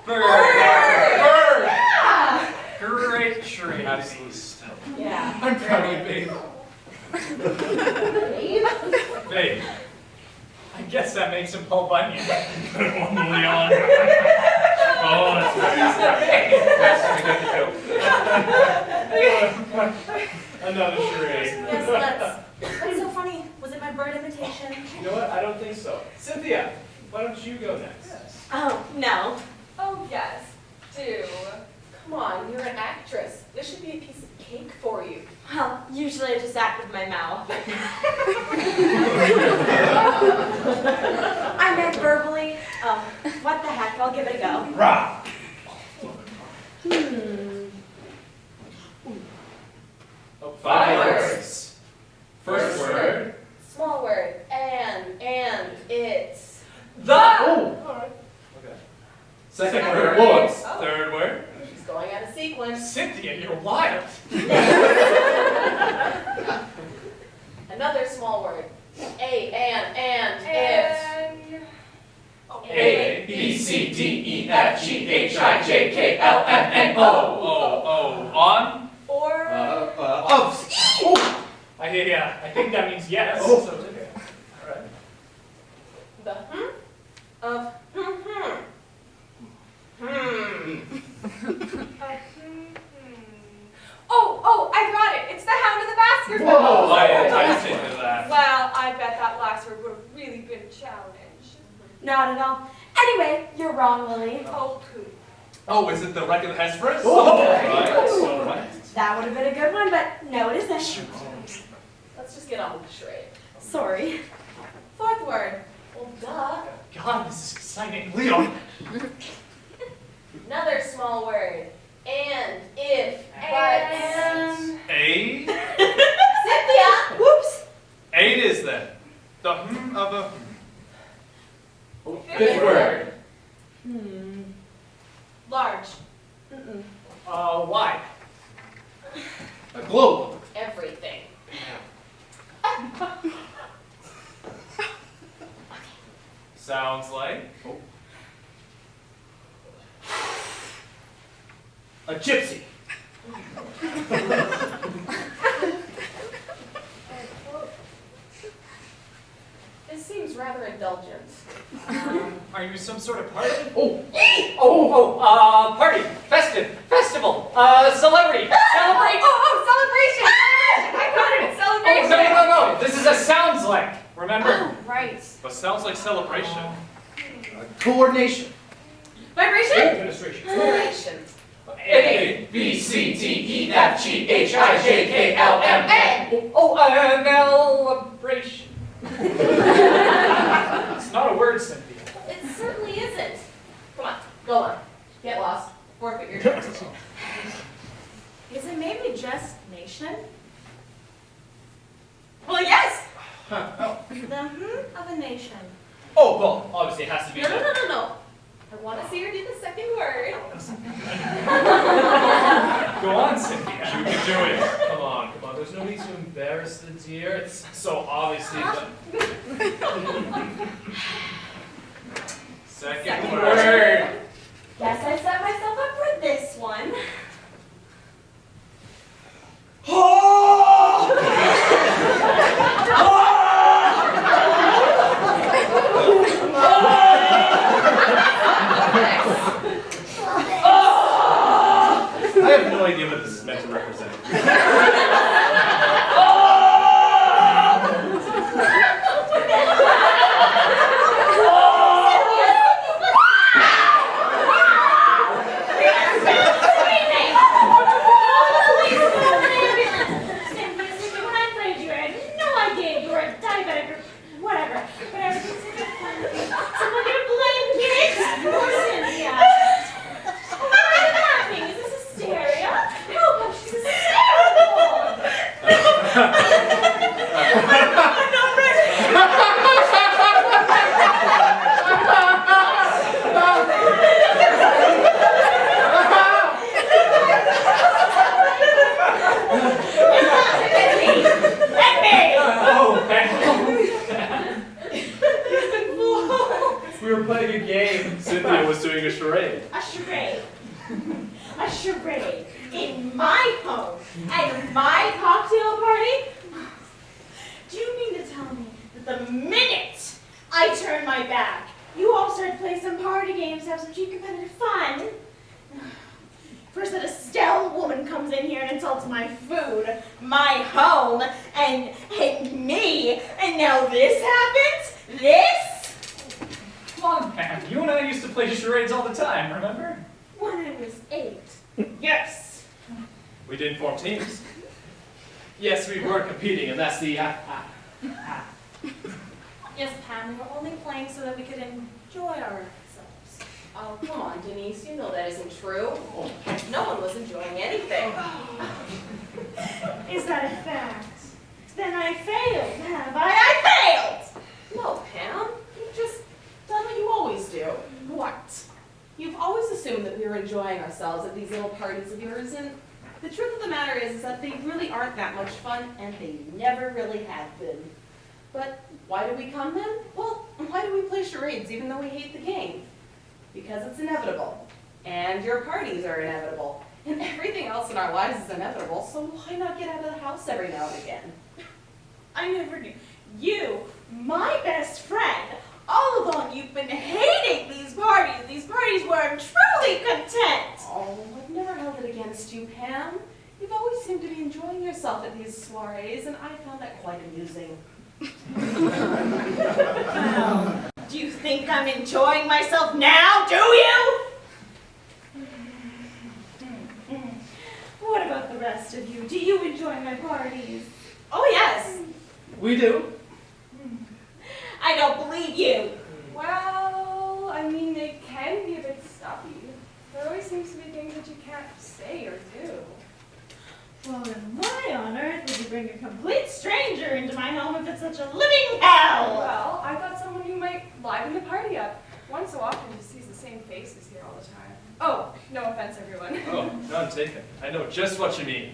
Bird. Bird. Yeah. Great charade. Absolutely stellar. Yeah. I'm proud of you, babe. Babe? Babe. I guess that makes him Paul Bunyan. One Leon. Oh, that's right. That's a good joke. Another charade. Yes, That's so funny. Was it my bird imitation? You know what? I don't think so. Cynthia, why don't you go next? Oh, no. Oh, yes. Do. Come on, you're an actress. This should be a piece of cake for you. Well, usually I just act with my mouth. I meant verbally. What the heck? I'll give it a go. Rock. Oh, 5 words. First word. Small word. And it's. The. Oh! Alright. Okay. Second word. Bullets. Oh. Third word. She's going out of sequence. Cynthia, you're wild. Another small word. And if. A, B, C, D, E, F, G, H, I, J, K, L, M, N, O. On. Or. Of. Oh! I think that means yes. Oh. So, okay. All right. The of Oh, I got it. It's the Hound of the Baskervilles. Whoa, I think of that. Well, I bet that last word would have really been a challenge. Not at all. Anyway, you're wrong, Lily. Oh, pooh. Oh, is it the wreck of the Hesperus? Oh. All right. That would have been a good one, but no, it isn't. Let's just get on with the charade. Sorry. Fourth word. Well, duh. God, this is exciting. Leon. Another small word. And if. And. A. Cynthia. Whoops. 8 is then. The of a. Fifth word. Large. Why? A globe. Everything. Sounds like. A gypsy. This seems rather indulgent. Are you some sort of party? Oh. Party, festive, festival, celebrity, celebrate. Celebration! I got it. It's celebration. No. This is a sounds like. remember? Oh, right. But sounds like celebration. Coordination. Vibration? Administration. Vibration. A, B, C, D, E, F, G, H, I, J, K, L, M, N, O, N, celebration. It's not a word, Cynthia. It certainly isn't. Come on, go on. Get lost. Forfeit your choice. Is it maybe just nation? Well, yes. The of a nation. Oh, well, obviously it has to be. No. I want to see her do the second word. Go on, Cynthia. You can do it. Come on. There's no need to embarrass the dear. It's so obviously the... Second word. Guess I set myself up for this one. I have no idea what this is meant to represent. We were playing a game. Cynthia was doing a charade. A charade. A charade. In my home. At my cocktail party? Do you mean to tell me that the minute I turned my back, you all started playing some party games to have some cheap competitive fun? First that Estelle woman comes in here and insults my food, my home, and me, and now this happens? This? Come on, Pam. You and I used to play charades all the time, remember? When I was 8. Yes. We didn't form teams. Yes, we were competing, and that's the... Yes, Pam, we were only playing so that we could enjoy ourselves. Oh, come on, Denise. You know that isn't true. No one was enjoying anything. Is that a fact? Then I failed, have I? I failed! No, Pam. You've just done what you always do. What? You've always assumed that we were enjoying ourselves at these little parties of yours, and the truth of the matter is that they really aren't that much fun, and they never really have been. But why do we come then? Well, why do we play charades even though we hate the game? Because it's inevitable. And your parties are inevitable. And everything else in our lives is inevitable, so why not get out of the house every now and again? I never knew. You, my best friend, all along you've been hating these parties. These parties where I'm truly content. Oh, I've never held it against you, Pam. You've always seemed to be enjoying yourself at these soirees, and I found that quite amusing. Well, do you think I'm enjoying myself now, do you? What about the rest of you? Do you enjoy my parties? Oh, yes. We do. I don't believe you. Well, I mean, they can be a bit stuffy. There always seems to be things that you can't say or do. Well, then why on earth would you bring a complete stranger into my home if it's such a living hell? Well, I thought someone who might liven the party up. One so often just sees the same faces here all the time. Oh, no offense, everyone. Oh, none taken. I know just what you mean.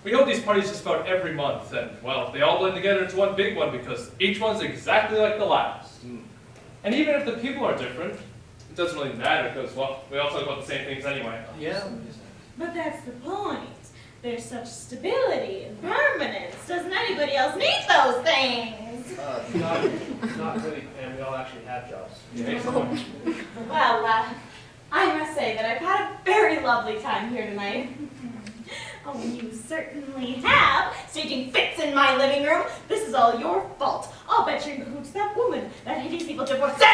We hold these parties just about every month, and, well, they all blend together into one big one because each one's exactly like the last. And even if the people are different, it doesn't really matter because, well, we all talk about the same things anyway. Yeah. But that's the point. There's such stability and permanence. Doesn't anybody else need those things? Not really, Pam. We all actually have jobs. Well, I must say that I've had a very lovely time here tonight. Oh, you certainly have. Staging fits in my living room. This is all your fault. I'll bet you're in cahoots with that woman, that hideous evil divorcee.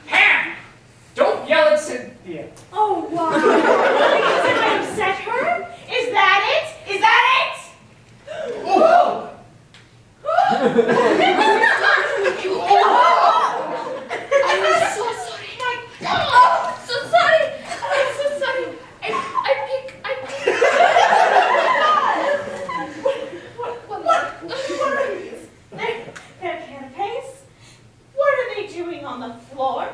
Ham! Don't yell at Cynthia. Oh, why? Because I might upset her? Is that it? Is that it? Oh! I'm so sorry. Oh, so sorry. I'm so sorry. I pick. What are these? They're canapes. What are they doing on the floor?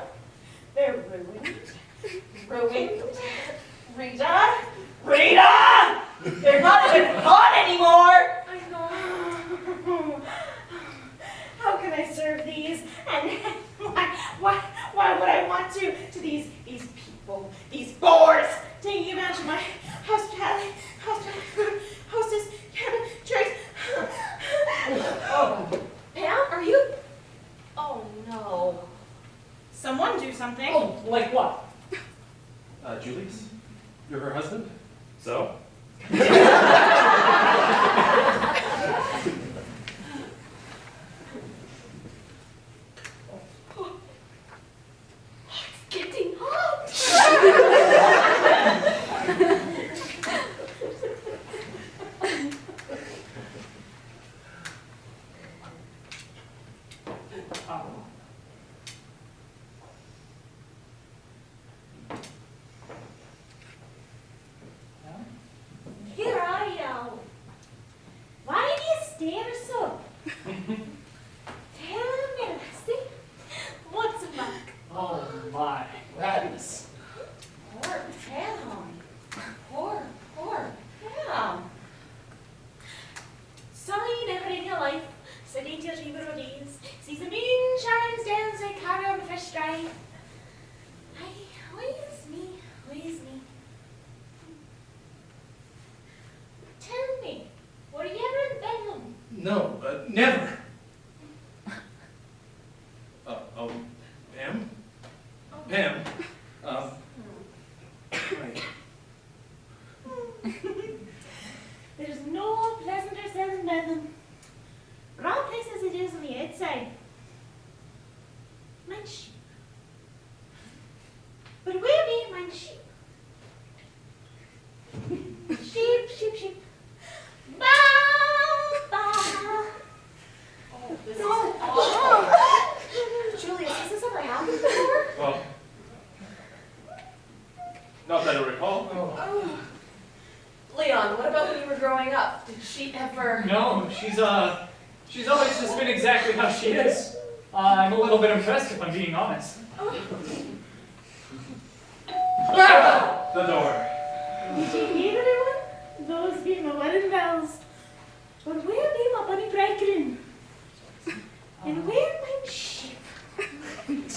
They're ruined. Ruined. Rita! They're not even fun anymore! I know. How can I serve these? And why would I want to these people, these bores, taking advantage of my hospitality, food, hostess, cabin, drinks. Oh, Pam, are you? Oh no. Someone do something. Oh, like what? Julius? You're her husband? So? It's getting hot. Here I am. Why do you stare so? Tell me, see? What's it like? Oh my, radness. Poor Pam. Poor Pam. Sorry, never in your life. Studied your river days. Sees the moon shines down, so I carry on the fresh stride. Where's me? Tell me, were you ever in Bedlam? No, never. Pam? Pam? Right. There's no pleasanter cell than Bedlam. Wrong place as it is on the outside. Mine sheep. But where be mine sheep? Sheep. Bow. Oh, this is awful. Julius, has this ever happened before? Well, not that I recall. Oh. Leon, what about when you were growing up? Did she ever? No, she's always just been exactly how she is. I'm a little bit impressed if I'm being honest. The door. Did you hear everyone? Those be my wedding bells. But where be my bunny bridegroom? And where my sheep? And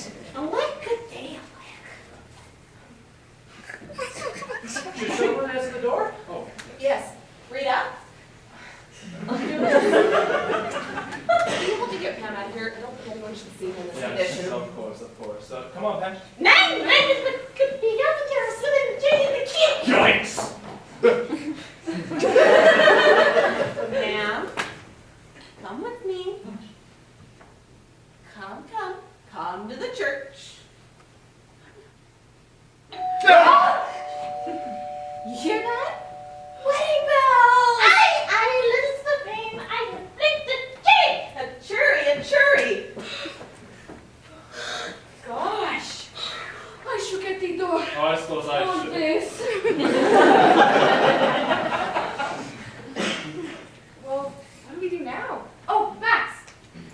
what could they like? Did someone answer the door? Oh. Yes. Rita? Are you able to get Pam out of here? I don't think anyone should see him in this condition. Of course. Come on, Pam. Nine minutes, but could be out the terrace swimming and changing the key. Yikes! Pam, come with me. Come to the church. You hear that? Wedding bells! I little Sabine, I think the church. A churry. Gosh. I should get the door. Oh, I suppose I Oh, should. please. Well, what do we do now? Oh, Max,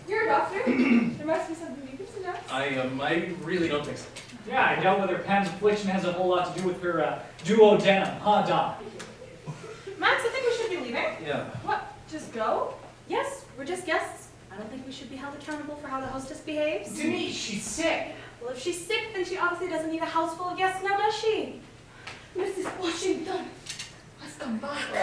you're a doctor. There must be something you can suggest. I really don't think so. Yeah, I doubt whether Pam's affliction has a whole lot to do with her duodenum, huh, Don? Max, I think we should be leaving. Yeah. What, just go? Yes, we're just guests. I don't think we should be held accountable for how the hostess behaves. Denise, she's sick. Well, if she's sick, then she obviously doesn't need a house full of guests now, does she? Mrs. Washington has come back. Oh,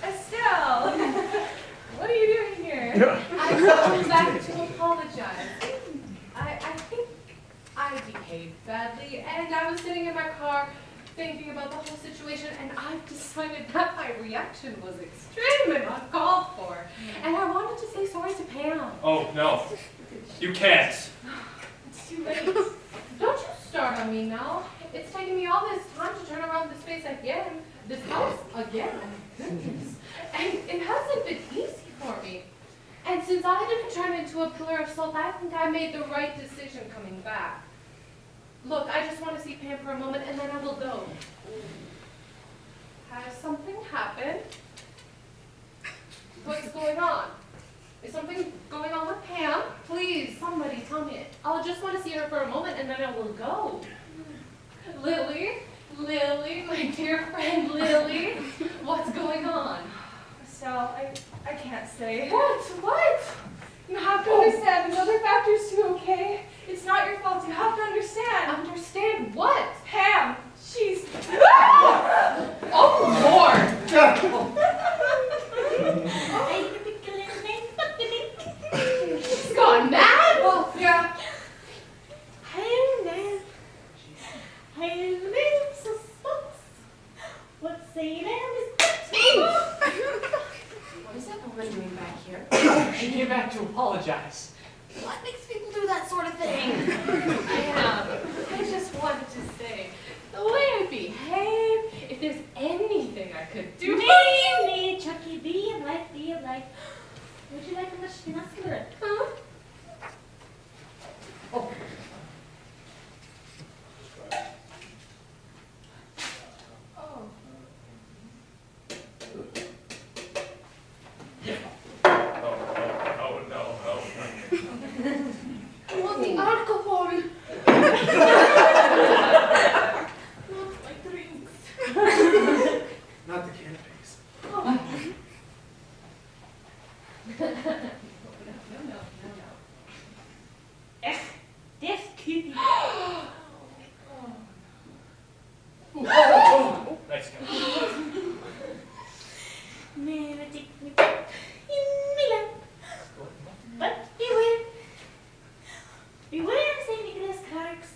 Estelle, what are you doing here? I come back to apologize. I think I became behaved badly, and I was sitting in my car thinking about the whole situation, and I've decided that my reaction was extreme and uncalled for. And I wanted to say sorry to Pam. Oh, no. You can't. It's too late. Don't you start on me now. It's taken me all this time to turn around this place again, this house again. Oh my goodness. And it hasn't been easy for me. And since I didn't turn into a pillar of salt, I think I made the right decision coming back. Look, I just want to see Pam for a moment, and then I will go. Has something happened? What's going on? Is something going on with Pam? Please, somebody tell me. I'll just want to see her for a moment, and then I will go. Lily, my dear friend Lily, what's going on? Estelle, I can't say. What? You have to understand, there's other factors too, okay? It's not your fault, you have to understand. Understand what? Pam, she's... Oh, Lord! She's gone mad? Well, yeah. What's saying is What is that woman doing back here? She came back to apologize. What makes people do that sort of thing? I just wanted to say, the way I behave, if there's anything I could do. me, Chucky, be of life. Would you like a McCaskill? Huh? Oh. Oh, no. I want the alcohol. Not my drinks. Not the canopies. No. This kitty. Nice guy. Never take me back in Milan. But beware St. Nicholas Clarks.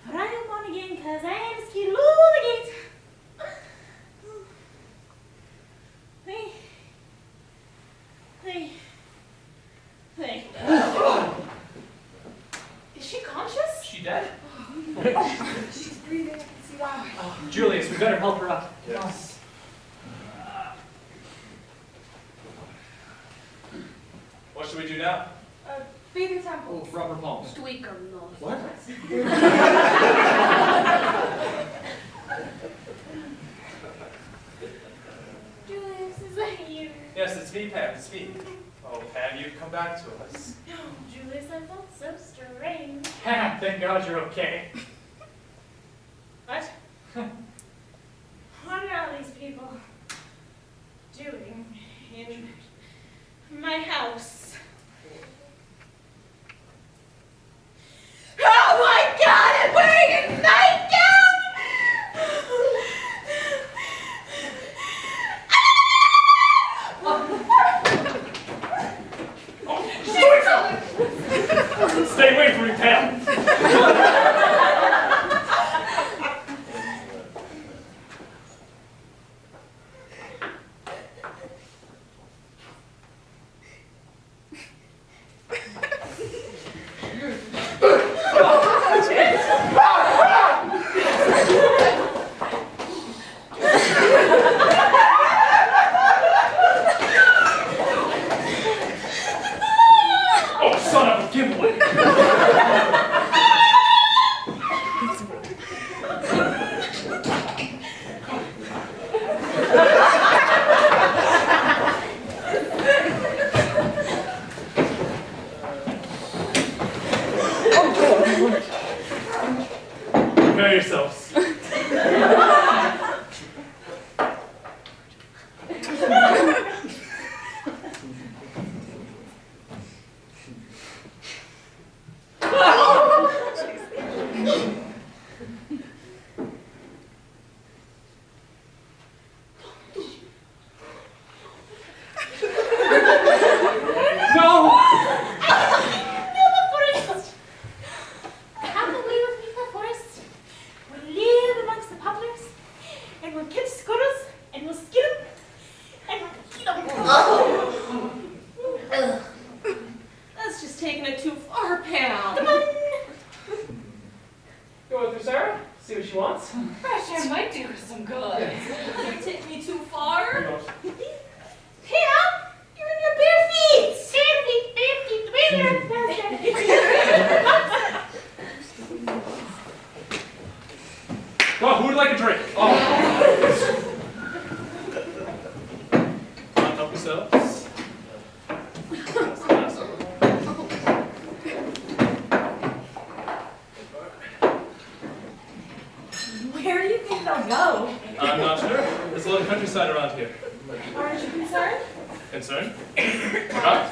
For I am born again, cause I am skilled again. Hey. Is she conscious? She dead? She's breathing, I can see that. Julius, we better help her up. Yes. What should we do now? Bathe your temples. Oh, rubber palms. Tweak her nose. What? Julius, is that you? Yes, it's me, Pam. It's me. Oh, Pam, you've come back to us. No, Julius, I felt so strange. Pam, thank God you're okay. What? What are all these people doing in my house? Oh my God! I'm wearing a nightgown! Stay away from me, Pam. Oh, son of a giveaway. Prepare yourselves. Have taking it too far, Pam. Go with her, Sara. See what she wants. Fresh air might do her some good. You take me too far. Pam, you're in your bare feet. Well, who would like a drink? Oh. Come on, help yourselves. Where do you think they'll go? I'm not sure. There's a little countryside around here. Aren't you concerned? Concerned? Right.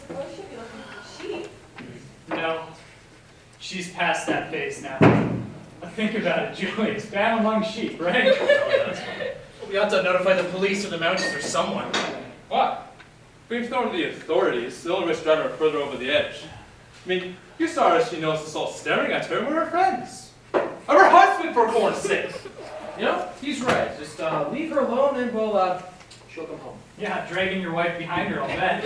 Suppose she'd be looking for sheep. No, she's past that phase now. Think about it, Julius. Bam among sheep, right? Oh, that's funny. We ought to notify the police or the mountains or someone. What? Being thrown to the authorities, the only way to drive her further over the edge. I mean, you saw her, she knows us all staring at her. We're her friends. I'm her husband, for corn's sake. You know, he's right. Just leave her alone and she'll come home. Yeah, dragging your wife behind her, I'll bet.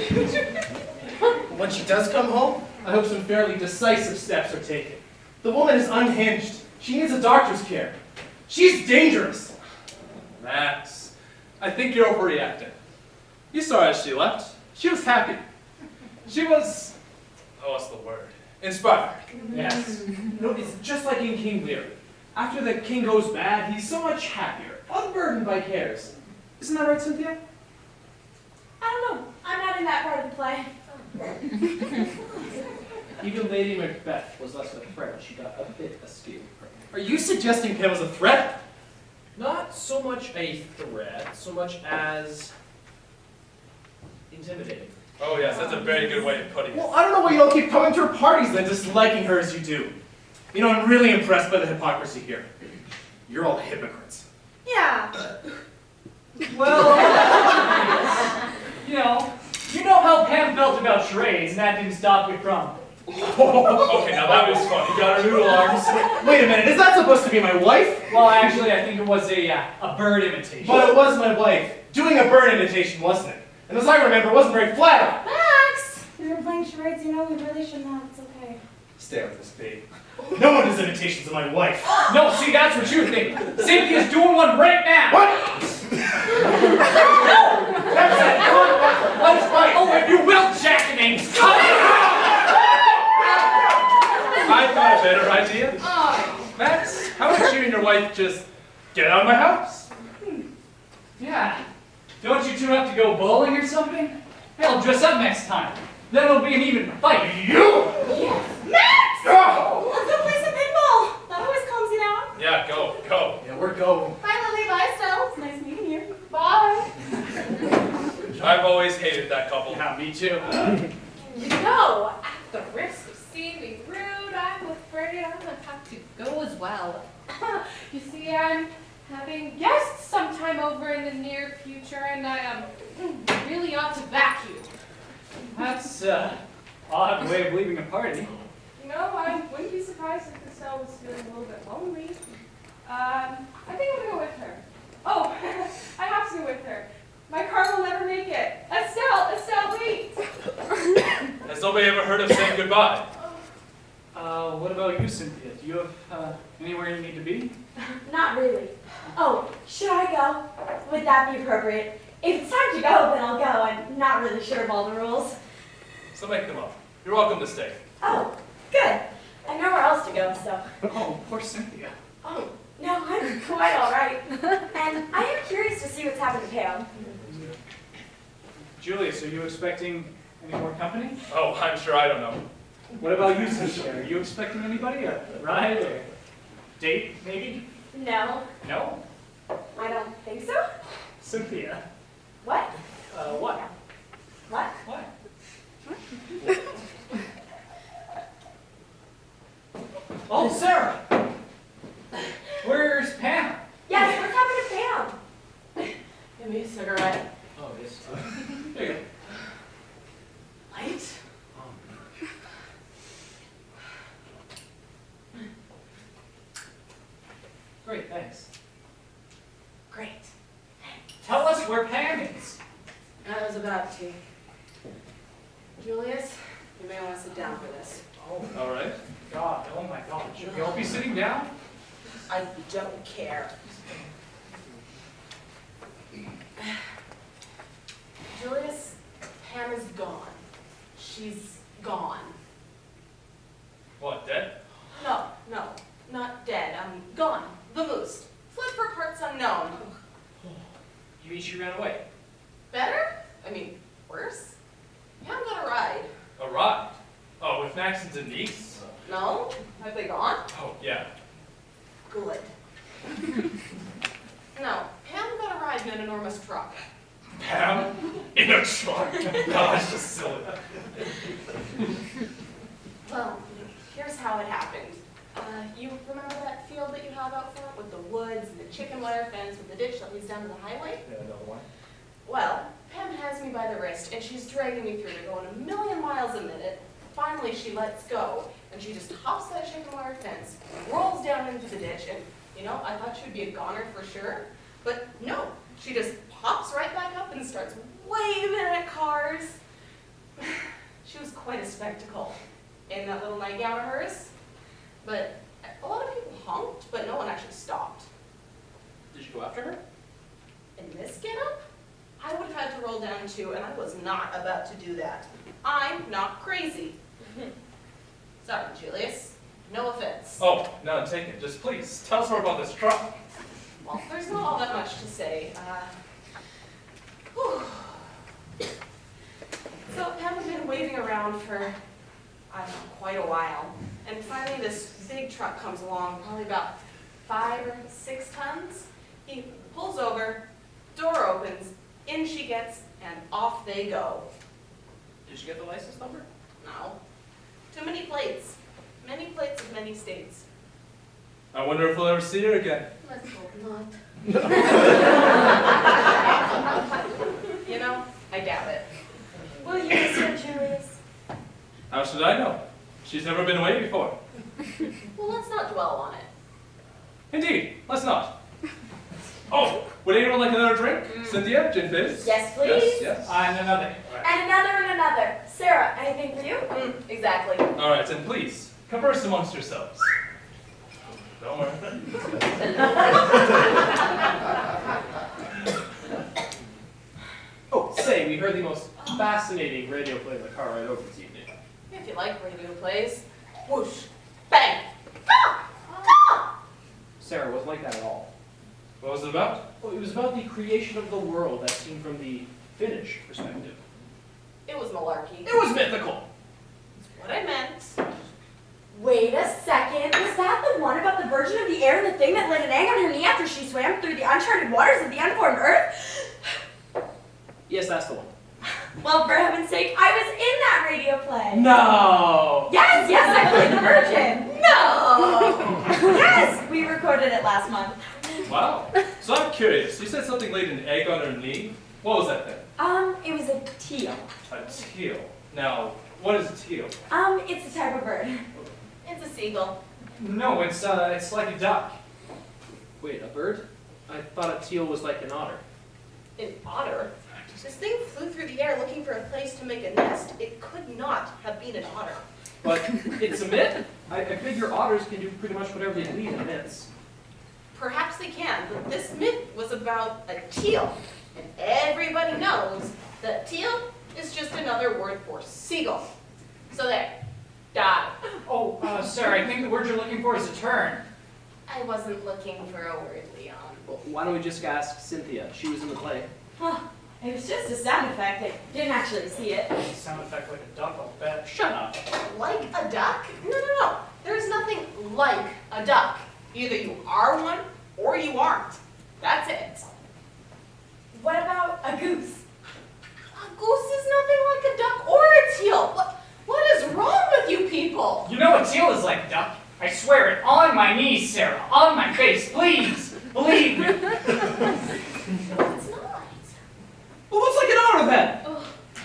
When she does come home, I hope some fairly decisive steps are taken. The woman is unhinged. She needs a doctor's care. She's dangerous. Max, I think you're overreacting. You saw her as she left. She was happy. She was, oh, what's the word? Inspired. Yes. No, it's just like in King Lear. After the king goes bad, he's so much happier, unburdened by cares. Isn't that right, Cynthia? I don't know. I'm not in that part of the play. Even Lady Macbeth was less of a threat when she got a bit askew. Are you suggesting Pam was a threat? Not so much a threat, so much as intimidating. Oh yes, that's a very good way of putting it. Well, I don't know why you don't keep coming to her parties then, disliking her as you do. You know, I'm really impressed by the hypocrisy here. You're all hypocrites. Yeah. Well, you know how Pam felt about charades, and that didn't stop you from. Okay, now that was fun. You got her noodle arms. Wait a minute, is that supposed to be my wife? Well, actually, I think it was a bird imitation. But it was my wife. Doing a bird imitation, wasn't it? And as I remember, it wasn't very flattering. Max! We were playing charades, you know, we really should not. It's okay. Stay with this babe. No one does imitations of my wife. No, see, that's what you think. Cynthia's doing one right now. What? That's it. Let's fight. Oh, if you will, Jackanames, come I've got a better idea. Max, how about you and your wife just get out of my house? Yeah. Don't you two have to go bowling or something? Hell, dress up next time. Then it'll be an even fight. You? Yes. Max! Oh. Let's go play some pinball. That always calms you down. Yeah, go. Yeah, we're going. Bye, Lily. Bye, Estelle. It's nice meeting you. Bye. I've always hated that couple. Yeah, me too. You know, at the risk of seeming rude, I'm afraid I'm gonna have to go as well. You see, I'm having guests sometime over in the near future, and I really ought to back you. That's odd way of leaving a party. You know, I wouldn't be surprised if Estelle was feeling a little bit lonely. I think I'm gonna go with her. Oh, I have to go with her. My car will never make it. Estelle, wait! Has nobody ever heard of saying goodbye? What about you, Cynthia? Do you have anywhere you need to be? Not really. Oh, should I go? Would that be appropriate? If it's time to go, then I'll go. I'm not really sure of all the rules. So make them up. You're welcome to stay. Oh, good. I have nowhere else to go, so. Oh, poor Cynthia. Oh, no, I'm quite all right. And I am curious to see what's happened to Pam. Julius, are you expecting any more company? Oh, I'm sure I don't know. What about you, Cynthia? Are you expecting anybody? A ride or date, maybe? No, No? I don't think so. Cynthia. What? What? What? What? Oh, Sara! Where's Pam? Yes, what's happened to Pam? Give me a cigarette. Oh, yes. There you go. Light? Great, thanks. Great. Tell us where Pam is. I was about to. Julius, you may want to sit down. down for this. Oh, All right. God. Oh, my God. Should we all be sitting down? I don't care. Julius, Pam is gone. She's gone. What, dead? No, not dead. Gone. Vamoosed. Fled for parts unknown. You mean she ran away? Better? I mean, worse? Pam got a ride. A ride? Oh, with Max and Denise? No? Have they gone? Oh, yeah. Good. No, Pam got a ride in an enormous truck. Pam? In a truck? No, that's just silly. Well, here's how it happened. You remember that field that you have out front with the woods and the chicken wire fence with the ditch that leads down to the highway? Yeah, another one. Well, Pam has me by the wrist and she's dragging me through. They're going a million miles a minute. Finally, she lets go and she just hops that chicken wire fence, rolls down into the ditch, and you know, I thought she would be a goner for sure, but no, she just pops right back up and starts waving at cars. She was quite a spectacle in that little nightgown of hers, but a lot of people honked, but no one actually stopped. Did you go after her? In this getup, I would have had to roll down too, and I was not about to do that. I'm not crazy. Sorry, Julius. No offense. Oh, none taken. Just please, tell us more about this truck. Well, there's not all that much to say. Whew. So Pam had been waiting around for, I don't know, quite a while. And finally this big truck comes along, probably about 5 or 6 tons. He pulls over, door opens, in she gets, and off they go. Did you get the license number? No. Too many plates. Many plates of many states. I wonder if we'll ever see her again. Let's hope not. You know, I doubt it. Will you miss her, Julius? How should I know? She's never been away before. Well, let's not dwell on it. Indeed, let's not. Oh, would anyone like another drink? Cynthia, gin fizz? Yes, please. Yes, yes. And another. And another and another. Sarah, anything for you? Exactly. All right, then please, converse amongst yourselves. Don't worry. Oh, say, we heard the most fascinating radio play in the car ride over this evening. If you like radio plays. Whoosh. Bang. Ah! Ah! Sarah, it wasn't like that at all. What was it about? Well, it was about the creation of the world as seen from the Finnish perspective. It was malarkey. It was mythical! That's what I meant. Wait a second. Was that the one about the Virgin of the Air and the thing that laid an egg on her knee after she swam through the uncharted waters of the unformed earth? Yes, that's the one. Well, for heaven's sake, I was in that radio play. No! Yes, I played the Virgin. No! Yes, we recorded it last month. Wow. So I'm curious. You said something laid an egg on her knee. What was that thing? It was a teal. A teal. Now, what is a teal? It's a type of bird. It's a seagull. No, it's like a duck. Wait, a bird? I thought a teal was like an otter. An otter? This thing flew through the air looking for a place to make a nest. It could not have been an otter. But it's a myth. I figure otters can do pretty much whatever they please in myths. Perhaps they can, but this myth was about a teal. And everybody knows that teal is just another word for seagull. So there. Die. Oh, Sarah, I think the word you're looking for is a turn. I wasn't looking for a word, Leon. Well, why don't we just ask Cynthia? She was in the play. Oh, it was just a sound effect. I didn't actually see it. Sound effect like a duck, I'll bet. Shut up. Like a duck? No. There's nothing like a duck. Either you are one or you aren't. That's it. What about a goose? A goose is nothing like a duck or a teal. What is wrong with you people? You know a teal is like a duck. I swear it. On my knees, Sarah. On my face. Please. Believe me. No, it's not. Well, what's like an otter then?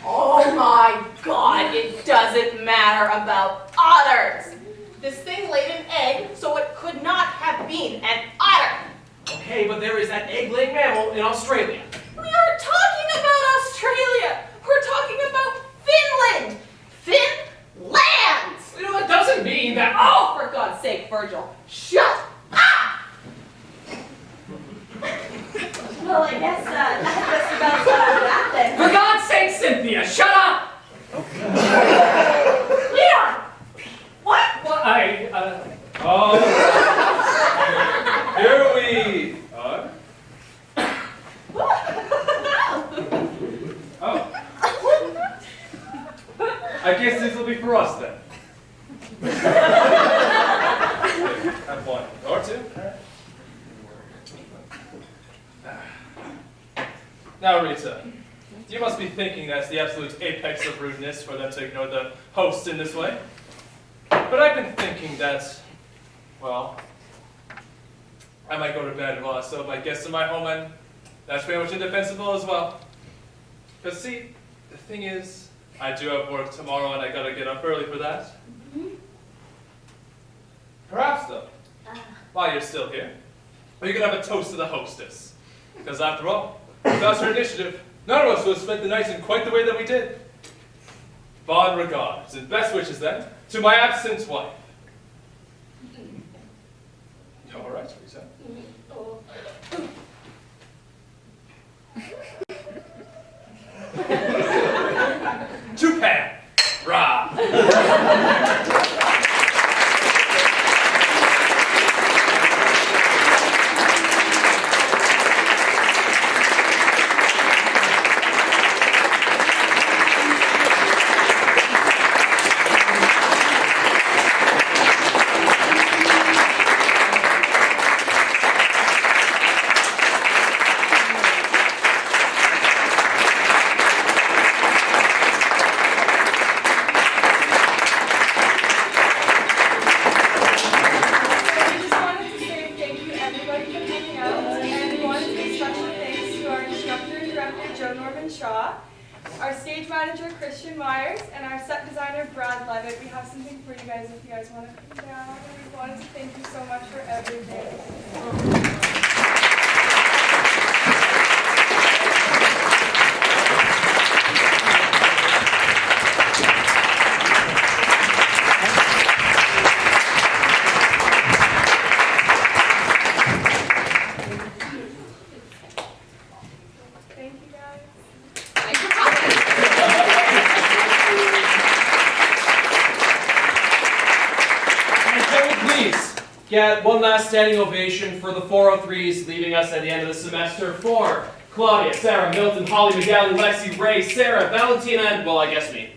Oh my God, it doesn't matter about otters. This thing laid an egg, so it could not have been an otter. Okay, but there is that egg-laying mammal in Australia. We aren't talking about Australia. We're talking about Finland. Finland. that. Oh, for God's sake, Virgil, shut up! Well, I guess that's just about that then. For God's sake, Cynthia, shut up! Leon! What? Well, Oh, here we are. Oh. I guess this will be for us then. Have one or two. Now, Rita, you must be thinking that's the absolute apex of rudeness for them to ignore the host in this way. But I've been thinking that, well, I might go to bed while I still have my guests in my home, and that's pretty much indefensible as well. Because see, the thing is, I do have work tomorrow and I gotta get up early for that. Perhaps though, while you're still here, we could have a toast to the hostess. Because after all, without her initiative, none of us would have spent the night in quite the way that we did. Fond regards and best wishes then to my absent wife. You all right, Rita? Oh. To Pam! Rah! Leavitt. We have something for you guys if you guys want to come down. And we wanted to thank you so much for everything. Get one last standing ovation for the 403s leaving us at the end of the semester for Claudia, Sara, Milton, Holly, McCaskill, Lexi, Ray, Sara, Valentina, and, well, I guess me.